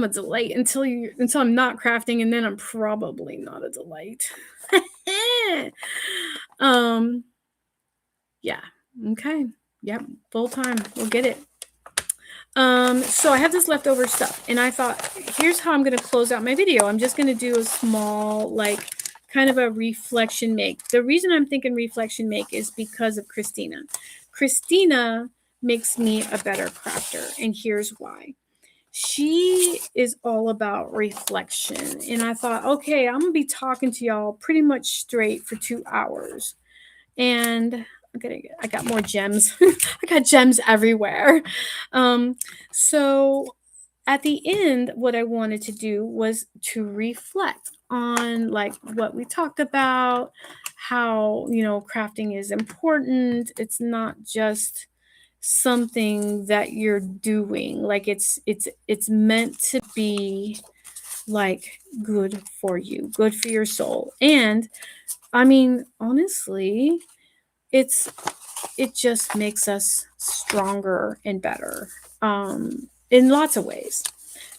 delight until I'm not crafting, and then I'm probably not a delight. Yeah. Okay. Yep. Full time. We'll get it. So I have this leftover stuff, and I thought, here's how I'm going to close out my video. I'm just going to do a small, like, kind of a reflection make. The reason I'm thinking reflection make is because of Christina. Christina makes me a better crafter, and here's why. She is all about reflection, and I thought, okay, I'm going to be talking to y'all pretty much straight for 2 hours, and I got more gems. I got gems everywhere. So at the end, what I wanted to do was to reflect on like what we talked about, how, crafting is important. It's not just something that you're doing. Like it's meant to be like good for you, good for your soul. And I mean, honestly, it just makes us stronger and better. in lots of ways.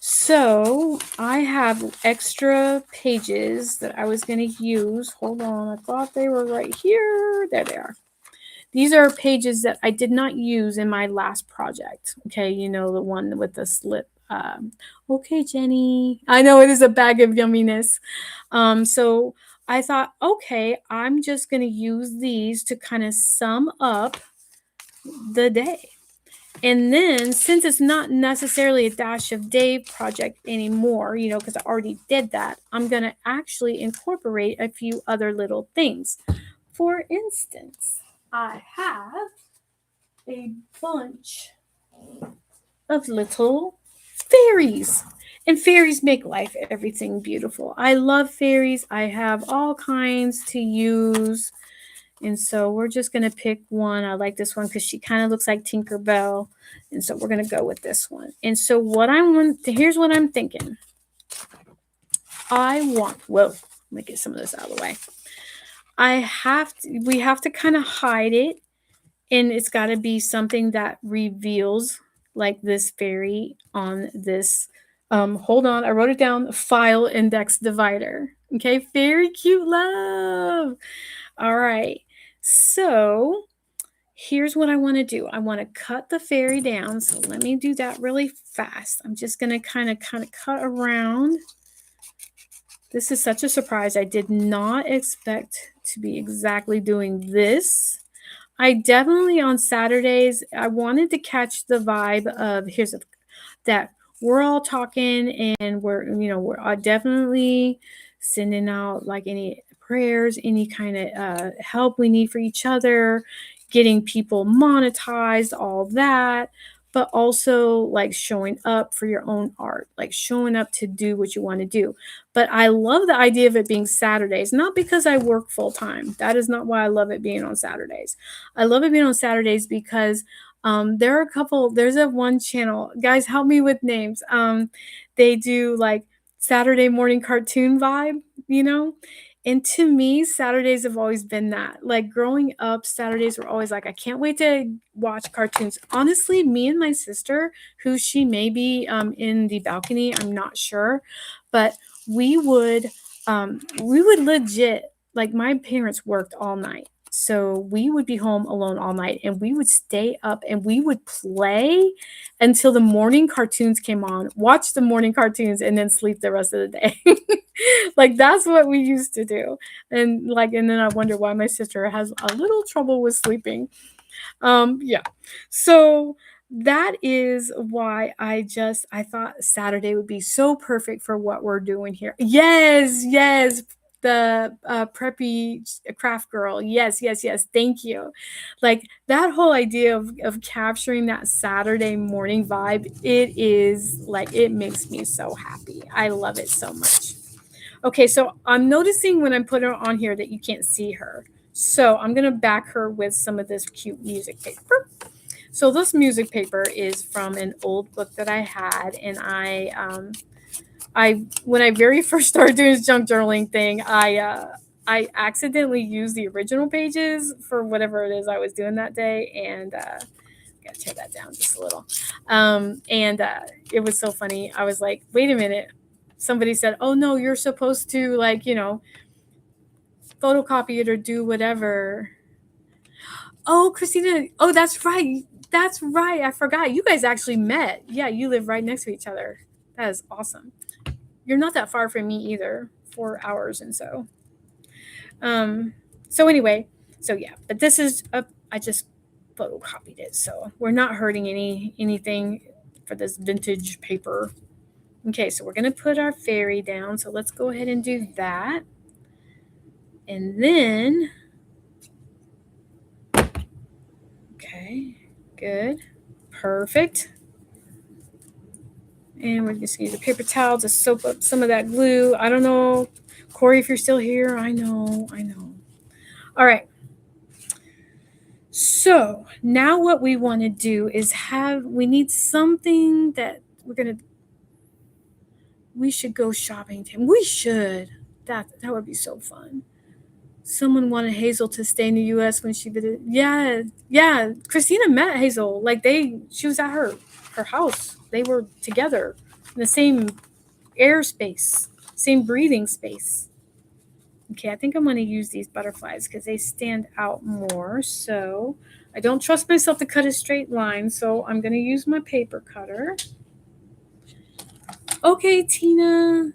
So I have extra pages that I was going to use. Hold on, I thought they were right here. There they are. These are pages that I did not use in my last project. Okay, you know, the one with the slip. Okay, Jenny. I know it is a bag of yumminess. So I thought, okay, I'm just going to use these to kind of sum up the day. And then, since it's not necessarily a Dash of Day project anymore, you know, because I already did that, I'm going to actually incorporate a few other little things. For instance, I have a bunch of little fairies. And fairies make life everything beautiful. I love fairies. I have all kinds to use. And so we're just going to pick one. I like this one because she kind of looks like Tinkerbell. And so we're going to go with this one. And so what I want, here's what I'm thinking. Whoa, let me get some of this out of the way. We have to kind of hide it. And it's got to be something that reveals like this fairy on this. Hold on, I wrote it down. File index divider. Okay, very cute love. All right. So here's what I want to do. I want to cut the fairy down. So let me do that really fast. I'm just going to kind of cut around. This is such a surprise. I did not expect to be exactly doing this. I definitely on Saturdays, I wanted to catch the vibe of that we're all talking and we're definitely sending out like any prayers, any kind of help we need for each other, getting people monetized, all that, but also like showing up for your own art, like showing up to do what you want to do. But I love the idea of it being Saturdays, not because I work full time. That is not why I love it being on Saturdays. I love it being on Saturdays because there's a one channel, guys, help me with names. They do like Saturday morning cartoon vibe, you know? And to me, Saturdays have always been that. Like growing up, Saturdays were always like, I can't wait to watch cartoons. Honestly, me and my sister, who she may be in the balcony, I'm not sure, but we would legit, like my parents worked all night. So we would be home alone all night and we would stay up and we would play until the morning cartoons came on, watch the morning cartoons, and then sleep the rest of the day. Like that's what we used to do. And then I wonder why my sister has a little trouble with sleeping. Yeah. So that is why I thought Saturday would be so perfect for what we're doing here. Yes, yes. The preppy craft girl. Yes, yes, yes. Thank you. Like that whole idea of capturing that Saturday morning vibe, it is like, it makes me so happy. I love it so much. Okay, so I'm noticing when I'm putting her on here that you can't see her. So I'm going to back her with some of this cute music paper. So this music paper is from an old book that I had, and when I very first started doing this junk journaling thing, I accidentally used the original pages for whatever it is I was doing that day, and gotta tear that down just a little. And it was so funny. I was like, wait a minute. Somebody said, oh no, you're supposed to photocopy it or do whatever. Oh, Christina. Oh, that's right. That's right. I forgot. You guys actually met. Yeah, you live right next to each other. That is awesome. You're not that far from me either. 4 hours and so. So anyway, so yeah, but this is I just photocopied it, so we're not hurting anything for this vintage paper. Okay, so we're gonna put our fairy down. So let's go ahead and do that, and then okay, good, perfect. And we're just gonna use a paper towel to soak up some of that glue. I don't know, Corey, if you're still here. I know. All right. So now what we want to do is we need something that we should go shopping. We should. That would be so fun. Someone wanted Hazel to stay in the U.S. when she visited. Yeah. Christina met Hazel. She was at her her house. They were together in the same airspace, same breathing space. Okay, I think I'm going to use these butterflies because they stand out more. So I don't trust myself to cut a straight line, so I'm going to use my paper cutter. Okay, Tina.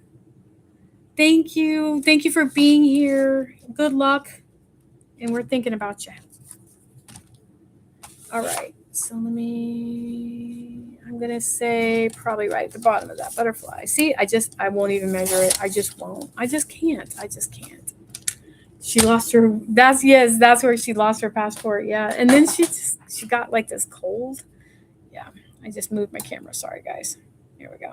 Thank you. Thank you for being here. Good luck. And we're thinking about you. All right. So I'm going to say probably right at the bottom of that butterfly. See, I won't even measure it. I just won't. I just can't. She lost her, that's where she lost her passport. Yeah. And then she got like this cold. Yeah. I just moved my camera. Sorry, guys. Here we go.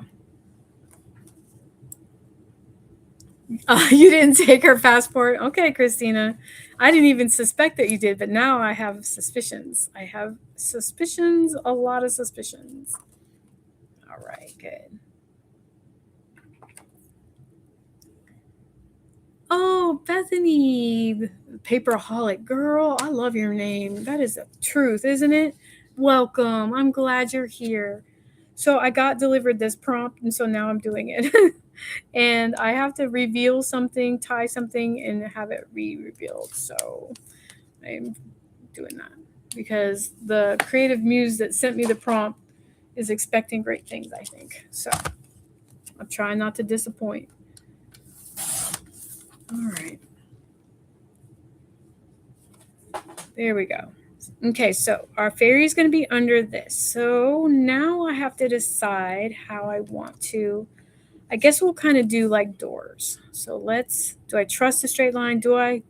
You didn't take her passport? Okay, Christina. I didn't even suspect that you did, but now I have suspicions. A lot of suspicions. All right, good. Oh, Bethany, Paperaholic girl, I love your name. That is the truth, isn't it? Welcome. I'm glad you're here. So I got delivered this prompt, and so now I'm doing it. And I have to reveal something, tie something, and have it revealed. So I'm doing that because the creative muse that sent me the prompt is expecting great things, I think. So I'm trying not to disappoint. All right. There we go. Okay, so our fairy is going to be under this. So now I have to decide how I want to. I guess we'll kind of do like doors. So do I trust a straight line? Do I?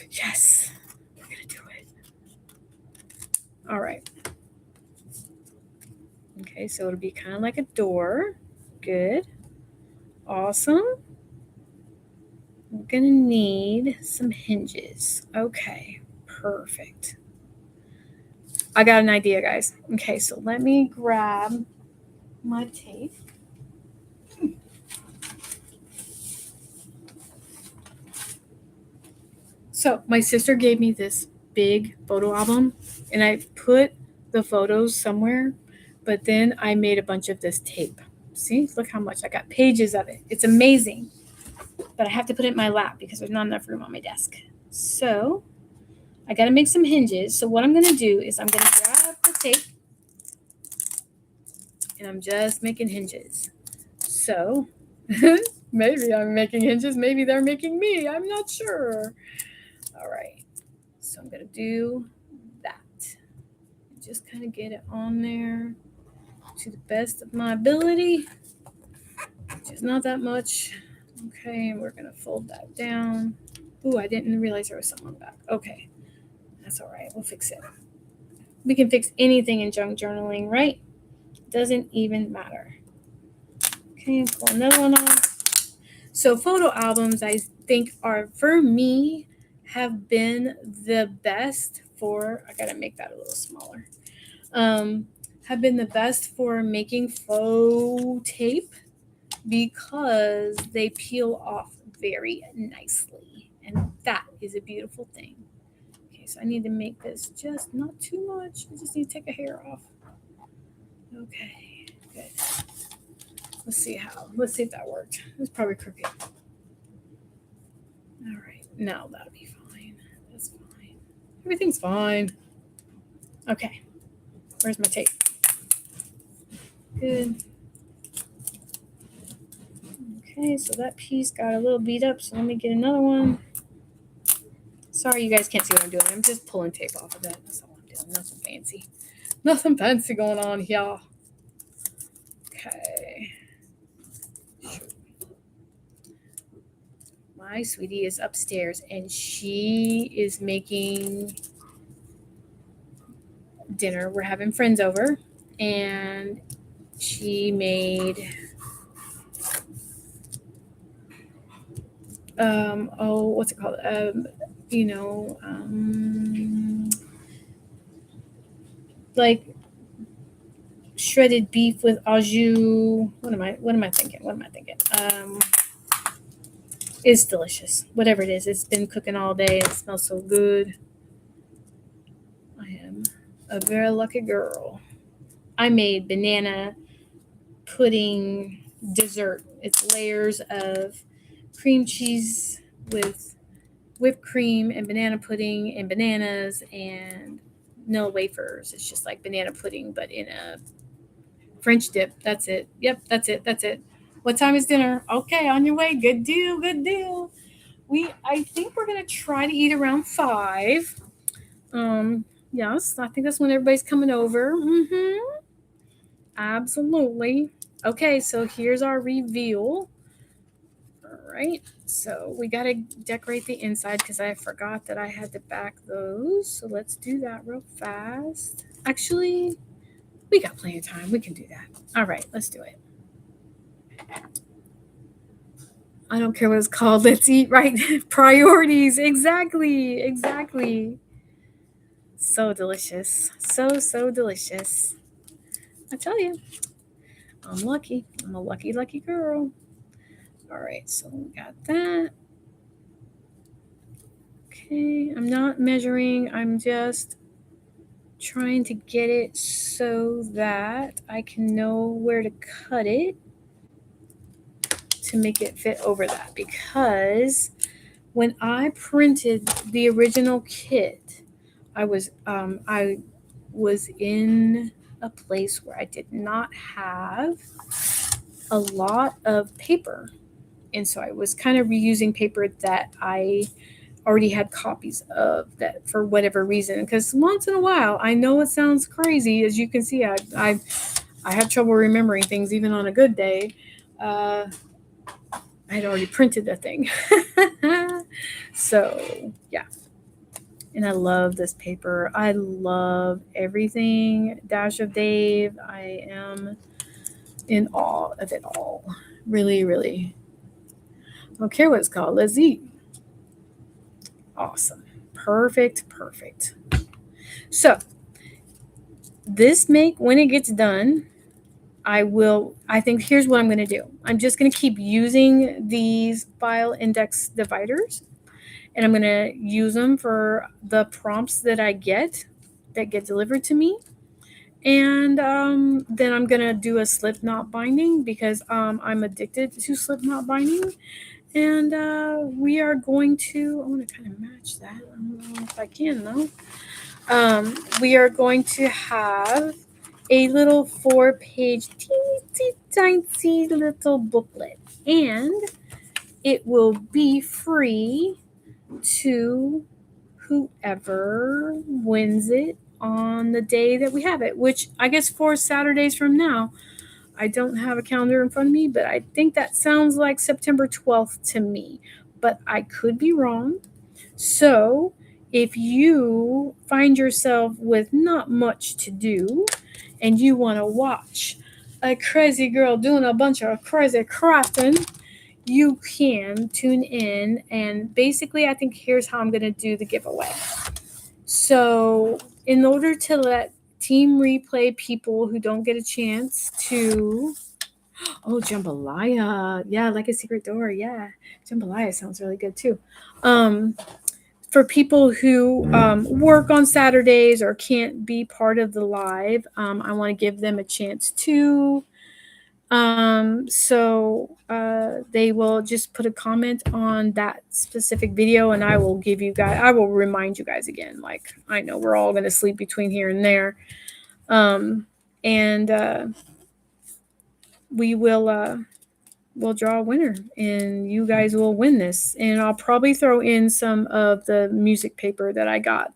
Yes, we're going to do it. All right. Okay, so it'll be kind of like a door. Good. Awesome. We're going to need some hinges. Okay, perfect. I got an idea, guys. Okay, so let me grab my tape. So my sister gave me this big photo album, and I put the photos somewhere, but then I made a bunch of this tape. See, look how much I got pages of it. It's amazing, but I have to put it in my lap because there's not enough room on my desk. So I got to make some hinges. So what I'm going to do is I'm going to grab the tape, and I'm just making hinges. So maybe I'm making hinges. Maybe they're making me. I'm not sure. All right. So I'm going to do that. Just kind of get it on there to the best of my ability, which is not that much. Okay, and we're going to fold that down. Ooh, I didn't realize there was something on the back. Okay, that's all right. We'll fix it. We can fix anything in junk journaling, right? Doesn't even matter. Okay, pull another one off. So photo albums, I think, are, for me, have been the best for, I gotta make that a little smaller, have been the best for making faux tape because they peel off very nicely. And that is a beautiful thing. Okay, so I need to make this just not too much. I just need to take a hair off. Okay, good. Let's see if that worked. It's probably crooked. All right, no, that'll be fine. That's fine. Everything's fine. Okay, where's my tape? Good. Okay, so that piece got a little beat up, so let me get another one. Sorry, you guys can't see what I'm doing. I'm just pulling tape off of that. That's all I'm doing. Nothing fancy. Nothing fancy going on here. Okay. My sweetie is upstairs, and she is making dinner. We're having friends over, and she made what's it called? Like shredded beef with au jus. What am I thinking? It's delicious. Whatever it is, it's been cooking all day. It smells so good. I am a very lucky girl. I made banana pudding dessert. It's layers of cream cheese with whipped cream and banana pudding and bananas and no wafers. It's just like banana pudding, but in a French dip. That's it. Yep, that's it. That's it. What time is dinner? Okay, on your way. Good deal. Good deal. I think we're gonna try to eat around 5. Um, yes, I think that's when everybody's coming over. Mm-hmm. Absolutely. Okay, so here's our reveal. All right, so we got to decorate the inside because I forgot that I had to back those. So let's do that real fast. Actually, we got plenty of time. We can do that. All right, let's do it. I don't care what it's called. Let's eat right. Priorities. Exactly. Exactly. So delicious. So, so delicious. I tell you, I'm lucky. I'm a lucky, lucky girl. All right, so we got that. Okay, I'm not measuring. I'm just trying to get it so that I can know where to cut it to make it fit over that, because when I printed the original kit, I was in a place where I did not have a lot of paper, and so I was kind of reusing paper that I already had copies of, that for whatever reason, because once in a while, I know it sounds crazy, as you can see, I have trouble remembering things even on a good day. uh, I had already printed the thing. So yeah, and I love this paper. I love everything Dash of Dave. I am in awe of it all. Really, really. I don't care what it's called. Let's eat. Awesome. Perfect, perfect. So this make, when it gets done, I think here's what I'm going to do. I'm just going to keep using these file index dividers, and I'm going to use them for the prompts that I get that get delivered to me. And then I'm going to do a slip knot binding because I'm addicted to slip knot binding. And we are going to, I want to kind of match that. I don't know if I can though. We are going to have a little 4-page, teensy tiny little booklet, and it will be free to whoever wins it on the day that we have it, which I guess 4 Saturdays from now. I don't have a calendar in front of me, but I think that sounds like September 12th to me, but I could be wrong. So, if you find yourself with not much to do and you want to watch a crazy girl doing a bunch of crazy crafting, you can tune in. And basically, I think here's how I'm going to do the giveaway. So, in order to let Team Replay people who don't get a chance to, oh, jambalaya, yeah, like a secret door, yeah, jambalaya sounds really good too. For people who work on Saturdays or can't be part of the live, I want to give them a chance too. They will just put a comment on that specific video, and I will remind you guys again. Like, I know we're all going to sleep between here and there. And we will we'll draw a winner, and you guys will win this. And I'll probably throw in some of the music paper that I got.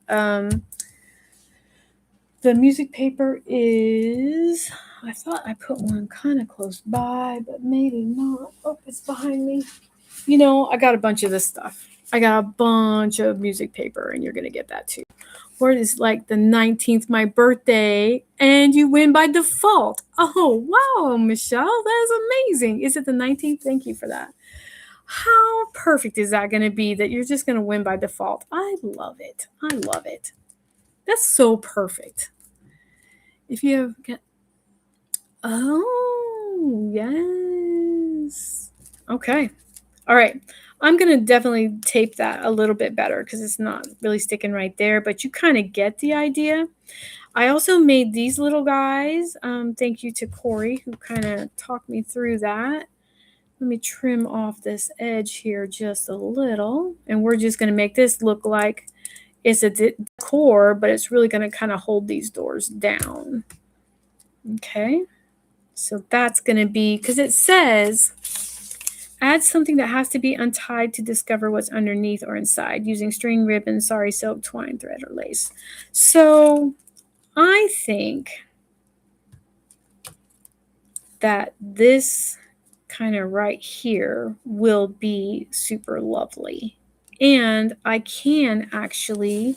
The music paper is, I thought I put one kind of close by, but maybe not. Oh, it's behind me. I got a bunch of this stuff. I got a bunch of music paper, and you're going to get that too. Or it is like the 19th, my birthday, and you win by default. Oh, wow, Michelle, that is amazing. Is it the 19th? Thank you for that. How perfect is that going to be that you're just going to win by default? I love it. I love it. That's so perfect. If you have got, oh, yes. Okay. All right. I'm going to definitely tape that a little bit better because it's not really sticking right there, but you kind of get the idea. I also made these little guys. Thank you to Corey who kind of talked me through that. Let me trim off this edge here just a little. And we're just going to make this look like it's a decor, but it's really going to kind of hold these doors down. Okay. So that's going to be, because it says, add something that has to be untied to discover what's underneath or inside using string, ribbon, sari silk, twine, thread, or lace. So I think that this kind of right here will be super lovely. And I can actually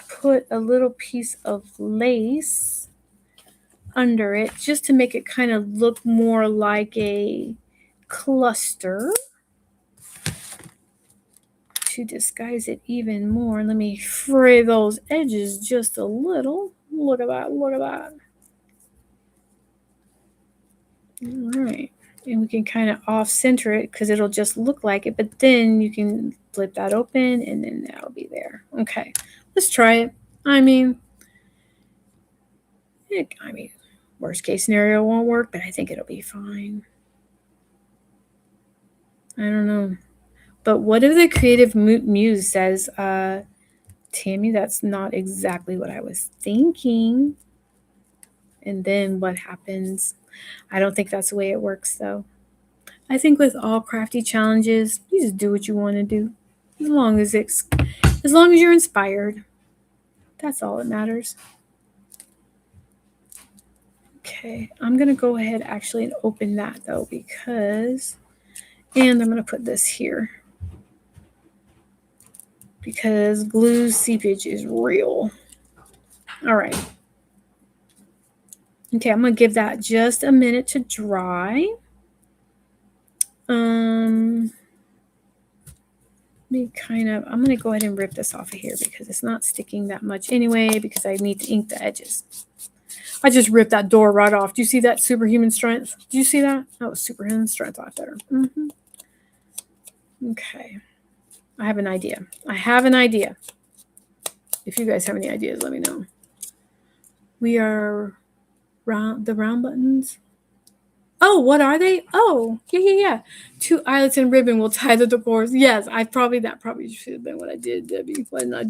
put a little piece of lace under it just to make it kind of look more like a cluster to disguise it even more. Let me fray those edges just a little. Look at that, look at that. All right. And we can kind of off center it because it'll just look like it, but then you can flip that open and then that'll be there. Okay, let's try it. I mean, worst case scenario won't work, but I think it'll be fine. I don't know. But what if the creative muse says, Tammy, that's not exactly what I was thinking? And then what happens? I don't think that's the way it works, though. I think with all crafty challenges, you just do what you want to do, as long as you're inspired. That's all that matters. Okay, I'm gonna go ahead actually and open that though and I'm gonna put this here because glue seepage is real. All right. Okay, I'm gonna give that just a minute to dry. I'm gonna go ahead and rip this off of here because it's not sticking that much anyway because I need to ink the edges. I just ripped that door right off. Do you see that superhuman strength? Do you see that? That was superhuman strength right there. Okay. I have an idea. If you guys have any ideas, let me know. We are the round buttons. Oh, what are they? Oh, yeah. 2 eyelets and ribbon will tie the decors. Yes, that probably should have been what I did, Debbie. Why didn't I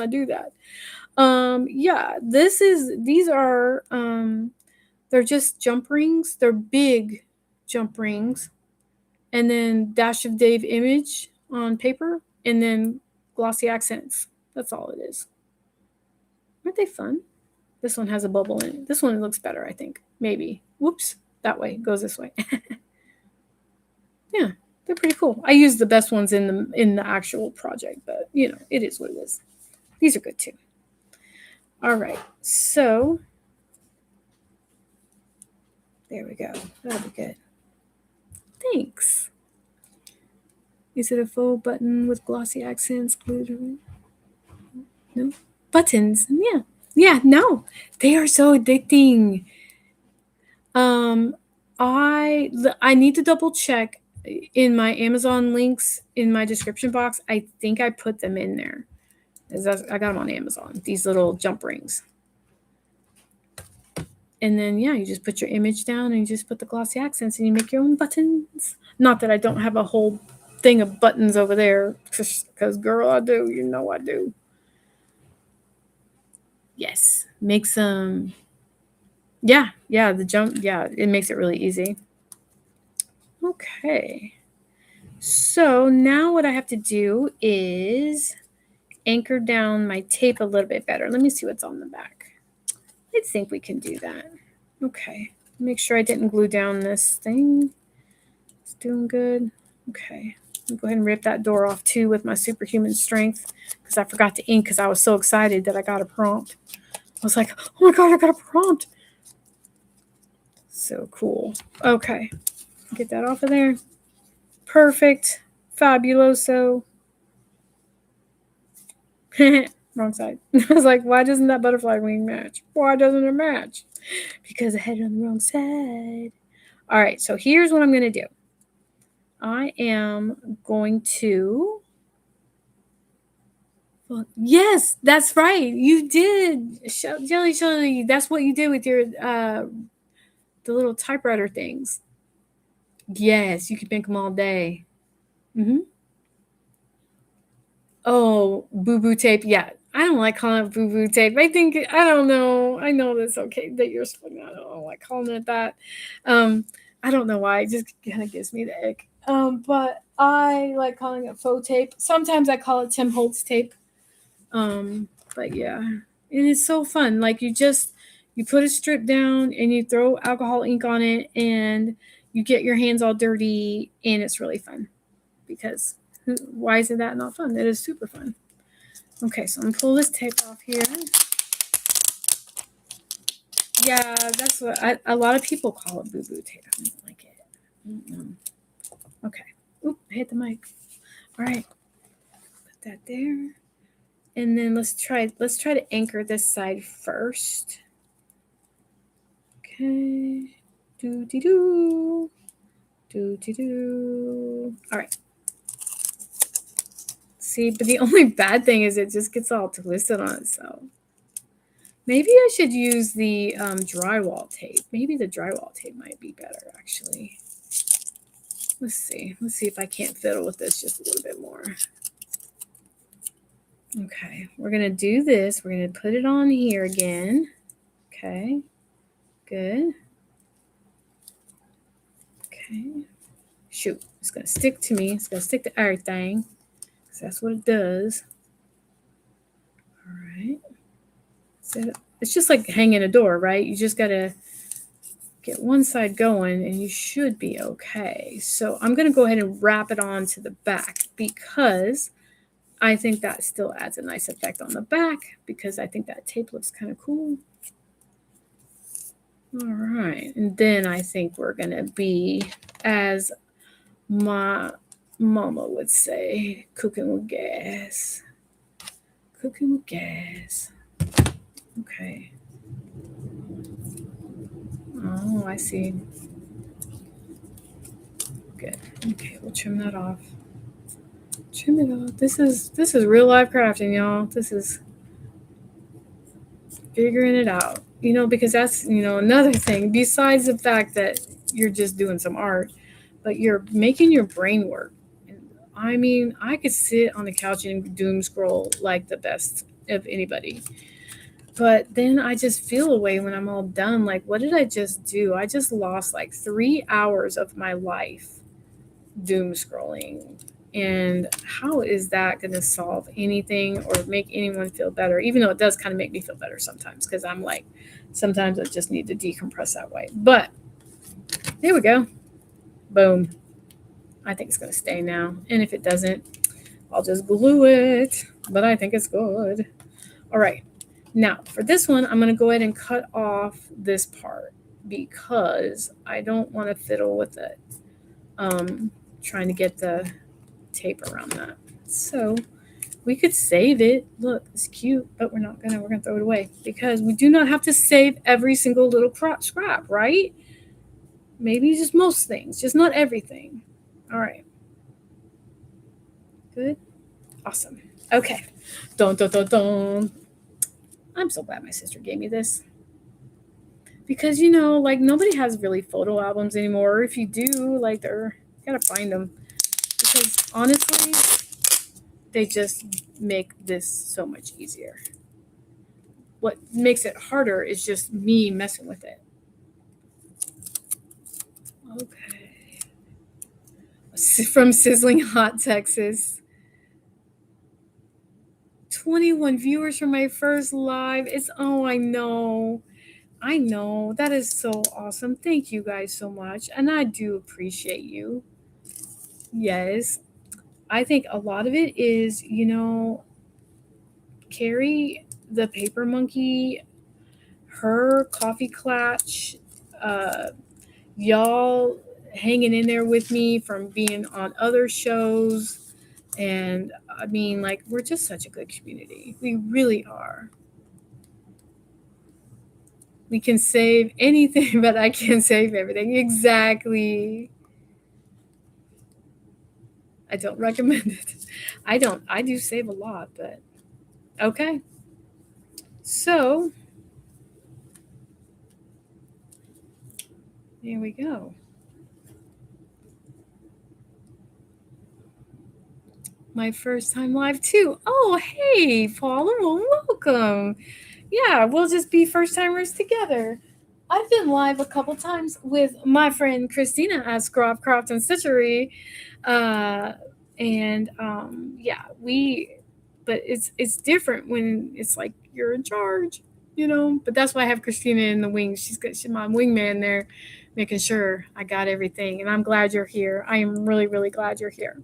do that? Yeah, these are they're just jump rings. They're big jump rings. And then dash of Dave image on paper and then glossy accents. That's all it is. Aren't they fun? This one has a bubble in it. This one looks better, I think. Maybe. Whoops. That way. Goes this way. Yeah, they're pretty cool. I use the best ones in the actual project, but it is what it is. These are good too. All right. So there we go. That'll be good. Thanks. Is it a faux button with glossy accents glued? No. Buttons. Yeah, no. They are so addicting. I need to double check in my Amazon links in my description box. I think I put them in there. I got them on Amazon, these little jump rings. And then, you just put your image down and you just put the glossy accents and you make your own buttons. Not that I don't have a whole thing of buttons over there, because girl, I do. I do. Yes, make some. Yeah, the jump. Yeah, it makes it really easy. Okay. So now what I have to do is anchor down my tape a little bit better. Let me see what's on the back. I think we can do that. Okay. Make sure I didn't glue down this thing. It's doing good. Okay. I'll go ahead and rip that door off too with my superhuman strength because I forgot to ink because I was so excited that I got a prompt. I was like, oh my God, I got a prompt. So cool. Okay. Get that off of there. Perfect. Fabuloso. Wrong side. I was like, why doesn't that butterfly wing match? Why doesn't it match? Because I had it on the wrong side. All right, so here's what I'm going to do. I am going to. Well, yes, that's right. You did, Jelly Jelly. That's what you did with your the little typewriter things. Yes, you could make them all day. Hmm. Oh, boo boo tape. Yeah, I don't like calling it boo boo tape. I think I don't know. I know that's okay that you're. I don't like calling it that. Um, I don't know why. It just kind of gives me the ick. But I like calling it faux tape. Sometimes I call it Tim Holtz tape. Um, but yeah, and it's so fun. Like you put a strip down and you throw alcohol ink on it, and you get your hands all dirty, and it's really fun because why isn't that not fun? It is super fun. Okay, so I'm gonna pull this tape off here. Yeah, that's what a lot of people call it boo boo tape. I don't like it. Mm-mm. Okay. Oop, I hit the mic. All right, put that there. And then let's try to anchor this side first. Okay. Do do do. Do do do. All right. See, but the only bad thing is it just gets all twisted on itself. Maybe I should use the drywall tape. Maybe the drywall tape might be better, actually. Let's see. Let's see if I can't fiddle with this just a little bit more. Okay, we're going to do this. We're going to put it on here again. Okay, good. Okay. Shoot, it's going to stick to me. It's going to stick to everything. Because that's what it does. All right. So it's just like hanging a door, right? You just got to get one side going and you should be okay. So I'm going to go ahead and wrap it on to the back because I think that still adds a nice effect on the back because I think that tape looks kind of cool. All right. And then I think we're going to be, as my mama would say, cooking with gas. Cooking with gas. Okay. Oh, I see. Good. Okay, we'll trim that off. Trim it off. This is real life crafting, y'all. This is figuring it out. Because that's another thing. Besides the fact that you're just doing some art, but you're making your brain work. I mean, I could sit on the couch and doom scroll like the best of anybody. But then I just feel away when I'm all done. Like, what did I just do? I just lost like 3 hours of my life doom scrolling. And how is that going to solve anything or make anyone feel better? Even though it does kind of make me feel better sometimes because I'm like, sometimes I just need to decompress that way. But there we go. Boom. I think it's going to stay now. And if it doesn't, I'll just glue it. But I think it's good. All right. Now, for this one, I'm going to go ahead and cut off this part because I don't want to fiddle with it. Trying to get the tape around that. So we could save it. Look, it's cute, but we're gonna throw it away because we do not have to save every single little scrap, right? Maybe just most things, just not everything. All right. Good. Awesome. Okay. Dun, dun, dun, dun. I'm so glad my sister gave me this. Because like nobody has really photo albums anymore. Or if you do, like you gotta find them. Because honestly, they just make this so much easier. What makes it harder is just me messing with it. Okay. From Sizzling Hot, Texas. 21 viewers from my first live. I know. I know. That is so awesome. Thank you guys so much. And I do appreciate you. Yes. I think a lot of it is, Carrie, the paper monkey, her coffee clutch, y'all hanging in there with me from being on other shows. And I mean, like, we're just such a good community. We really are. We can save anything, but I can't save everything. Exactly. I don't recommend it. I don't. I do save a lot, but okay. So here we go. My first time live too. Oh, hey, Paula. Well, welcome. Yeah, we'll just be first timers together. I've been live a couple times with my friend Christina at Scrop Craft and Stitchery. Uh, and yeah, but it's different when it's like you're in charge, you know. But that's why I have Christina in the wings. She's my wingman there, making sure I got everything. And I'm glad you're here. I am really, really glad you're here.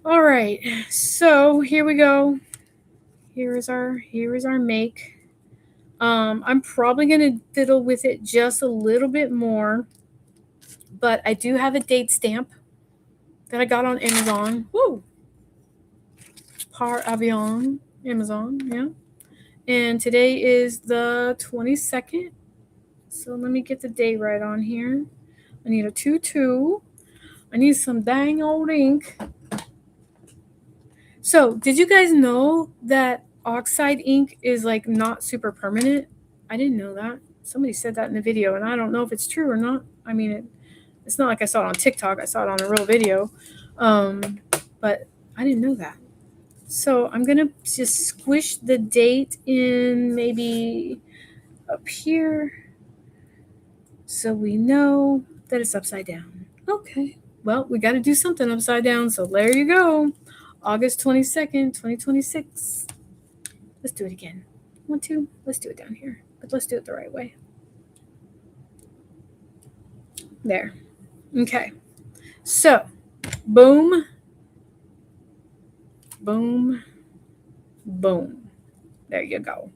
All right, so here we go. Here is our make. I'm probably gonna fiddle with it just a little bit more, but I do have a date stamp that I got on Amazon. Woo! Par Avion, Amazon, yeah. And today is the 22nd. So let me get the date right on here. I need a 2-2. I need some dang old ink. So, did you guys know that oxide ink is like not super permanent? I didn't know that. Somebody said that in the video, and I don't know if it's true or not. I mean, it's not like I saw it on TikTok. I saw it on a real video, but I didn't know that. So I'm gonna just squish the date in maybe up here, so we know that it's upside down. Okay. Well, we got to do something upside down. So there you go. August 22nd, 2026. Let's do it again. 1, 2. Let's do it down here. But let's do it the right way. There. Okay. So, boom. Boom. Boom. There you go.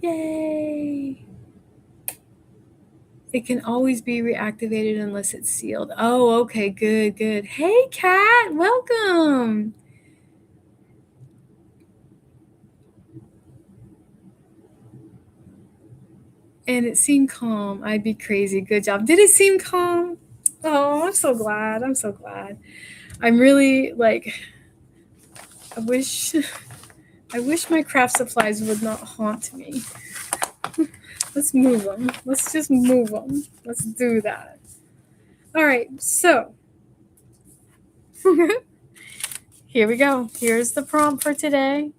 Yay. It can always be reactivated unless it's sealed. Oh, okay. Good, good. Hey, Kat. Welcome. And it seemed calm. I'd be crazy. Good job. Did it seem calm? Oh, I'm so glad. I'm so glad. I'm really like, I wish my craft supplies would not haunt me. Let's move them. Let's just move them. Let's do that. All right. So here we go. Here's the prompt for today.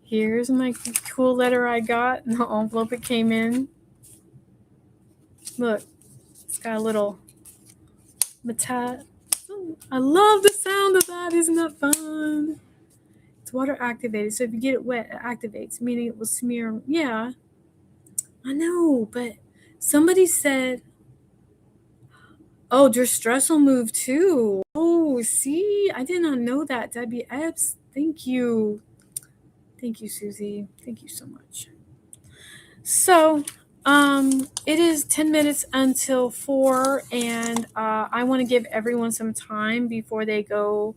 Here's my cool letter I got in the envelope it came in. Look, it's got a little metal. Oh, I love the sound of that. Isn't that fun? It's water activated, so if you get it wet, it activates, meaning it will smear. Yeah, I know, but somebody said, oh, your stress will move too. Oh, see, I did not know that. Debbie Epps, thank you. Thank you, Susie. Thank you so much. So, it is 10 minutes until 4, and I want to give everyone some time before they go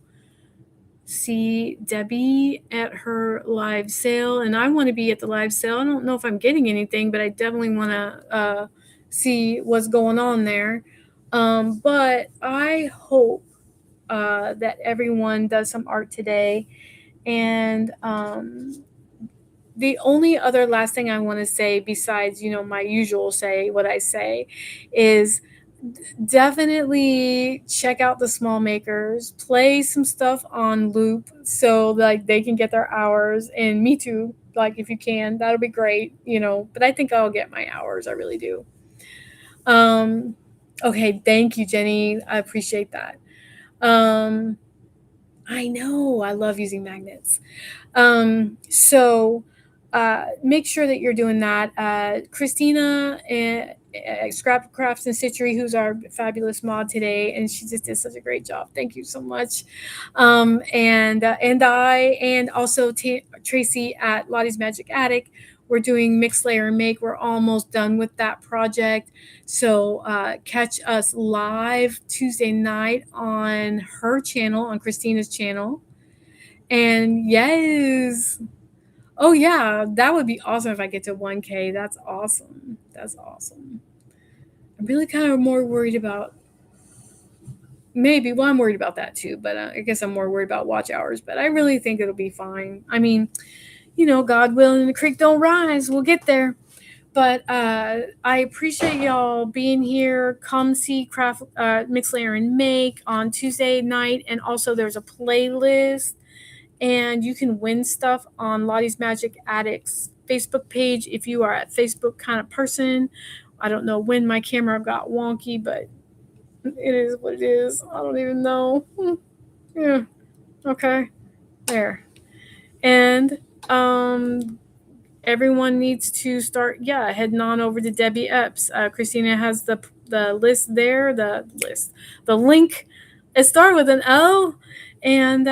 see Debbie at her live sale. And I want to be at the live sale. I don't know if I'm getting anything, but I definitely want to see what's going on there. But I hope that everyone does some art today. And the only other last thing I want to say, besides, my usual what I say, is definitely check out the small makers, play some stuff on loop so like they can get their hours, and me too, like if you can, that'll be great, but I think I'll get my hours. I really do. Okay, thank you, Jenny. I appreciate that. I know I love using magnets. So make sure that you're doing that. Christina Scrap Crafts and Stitchery, who's our fabulous mod today, and she just did such a great job. Thank you so much. And I, and also Tracy at Lottie's Magic Attic, we're doing Mix Layer and Make. We're almost done with that project. So catch us live Tuesday night on her channel, on Christina's channel. And yes. Oh yeah, that would be awesome if I get to 1K. That's awesome. That's awesome. I'm really kind of more worried about Maybe. Well, I'm worried about that too, but I guess I'm more worried about watch hours. But I really think it'll be fine. I mean, God willing, the creek don't rise. We'll get there. But I appreciate y'all being here. Come see Craft Mixlayer and Make on Tuesday night, and also there's a playlist, and you can win stuff on Lottie's Magic Addicts Facebook page if you are a Facebook kind of person. I don't know when my camera got wonky, but it is what it is. I don't even know. Yeah. Okay. There. And everyone needs to start, heading on over to Debbie Epps. Christina has the list there, the link. It started with an O. And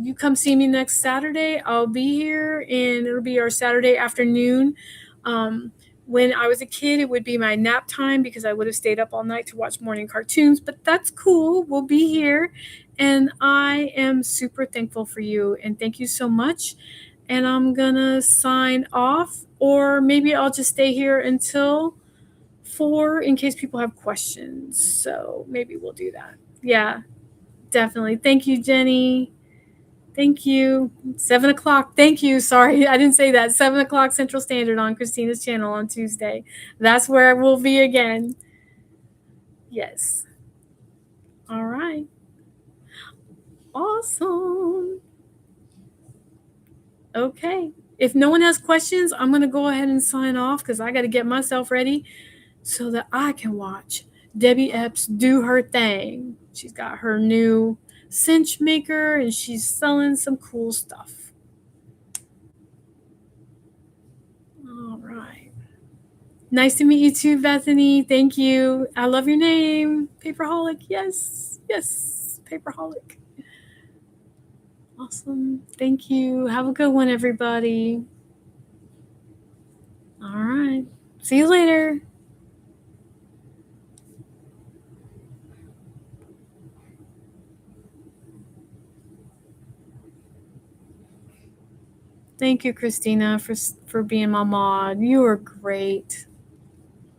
you come see me next Saturday. I'll be here, and it'll be our Saturday afternoon. Um, when I was a kid, it would be my nap time because I would have stayed up all night to watch morning cartoons, but that's cool. We'll be here. And I am super thankful for you. And thank you so much. And I'm gonna sign off, or maybe I'll just stay here until 4 in case people have questions. So maybe we'll do that. Yeah, definitely. Thank you, Jenny. Thank you. 7 o'clock. Thank you. Sorry, I didn't say that. 7 o'clock Central Standard on Christina's channel on Tuesday. That's where we'll be again. Yes. All right. Awesome. Okay. If no one has questions, I'm going to go ahead and sign off because I got to get myself ready so that I can watch Debbie Epps do her thing. She's got her new cinch maker and she's selling some cool stuff. All right. Nice to meet you too, Bethany. Thank you. I love your name. Paperholic. Yes. Yes. Paperholic. Awesome. Thank you. Have a good one, everybody. All right. See you later. Thank you, Christina, for being my mod. You are great.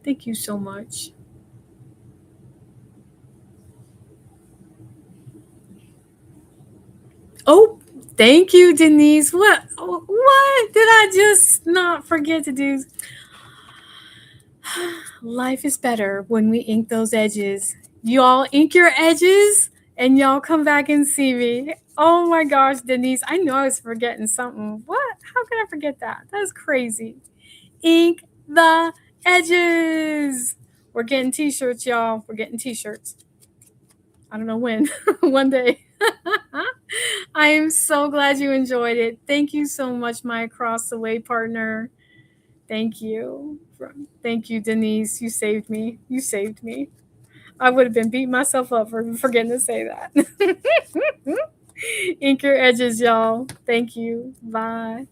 Thank you so much. Oh, thank you, Denise. What did I just not forget to do? Life is better when we ink those edges. Y'all ink your edges and y'all come back and see me. Oh my gosh, Denise, I know I was forgetting something. What? How can I forget that? That's crazy. Ink the edges. We're getting t-shirts, y'all. We're getting t-shirts. I don't know when. One day. I am so glad you enjoyed it. Thank you so much, my across the way partner. Thank you. Thank you, Denise. You saved me. You saved me. I would have been beating myself up for forgetting to say that. Ink your edges, y'all. Thank you. Bye.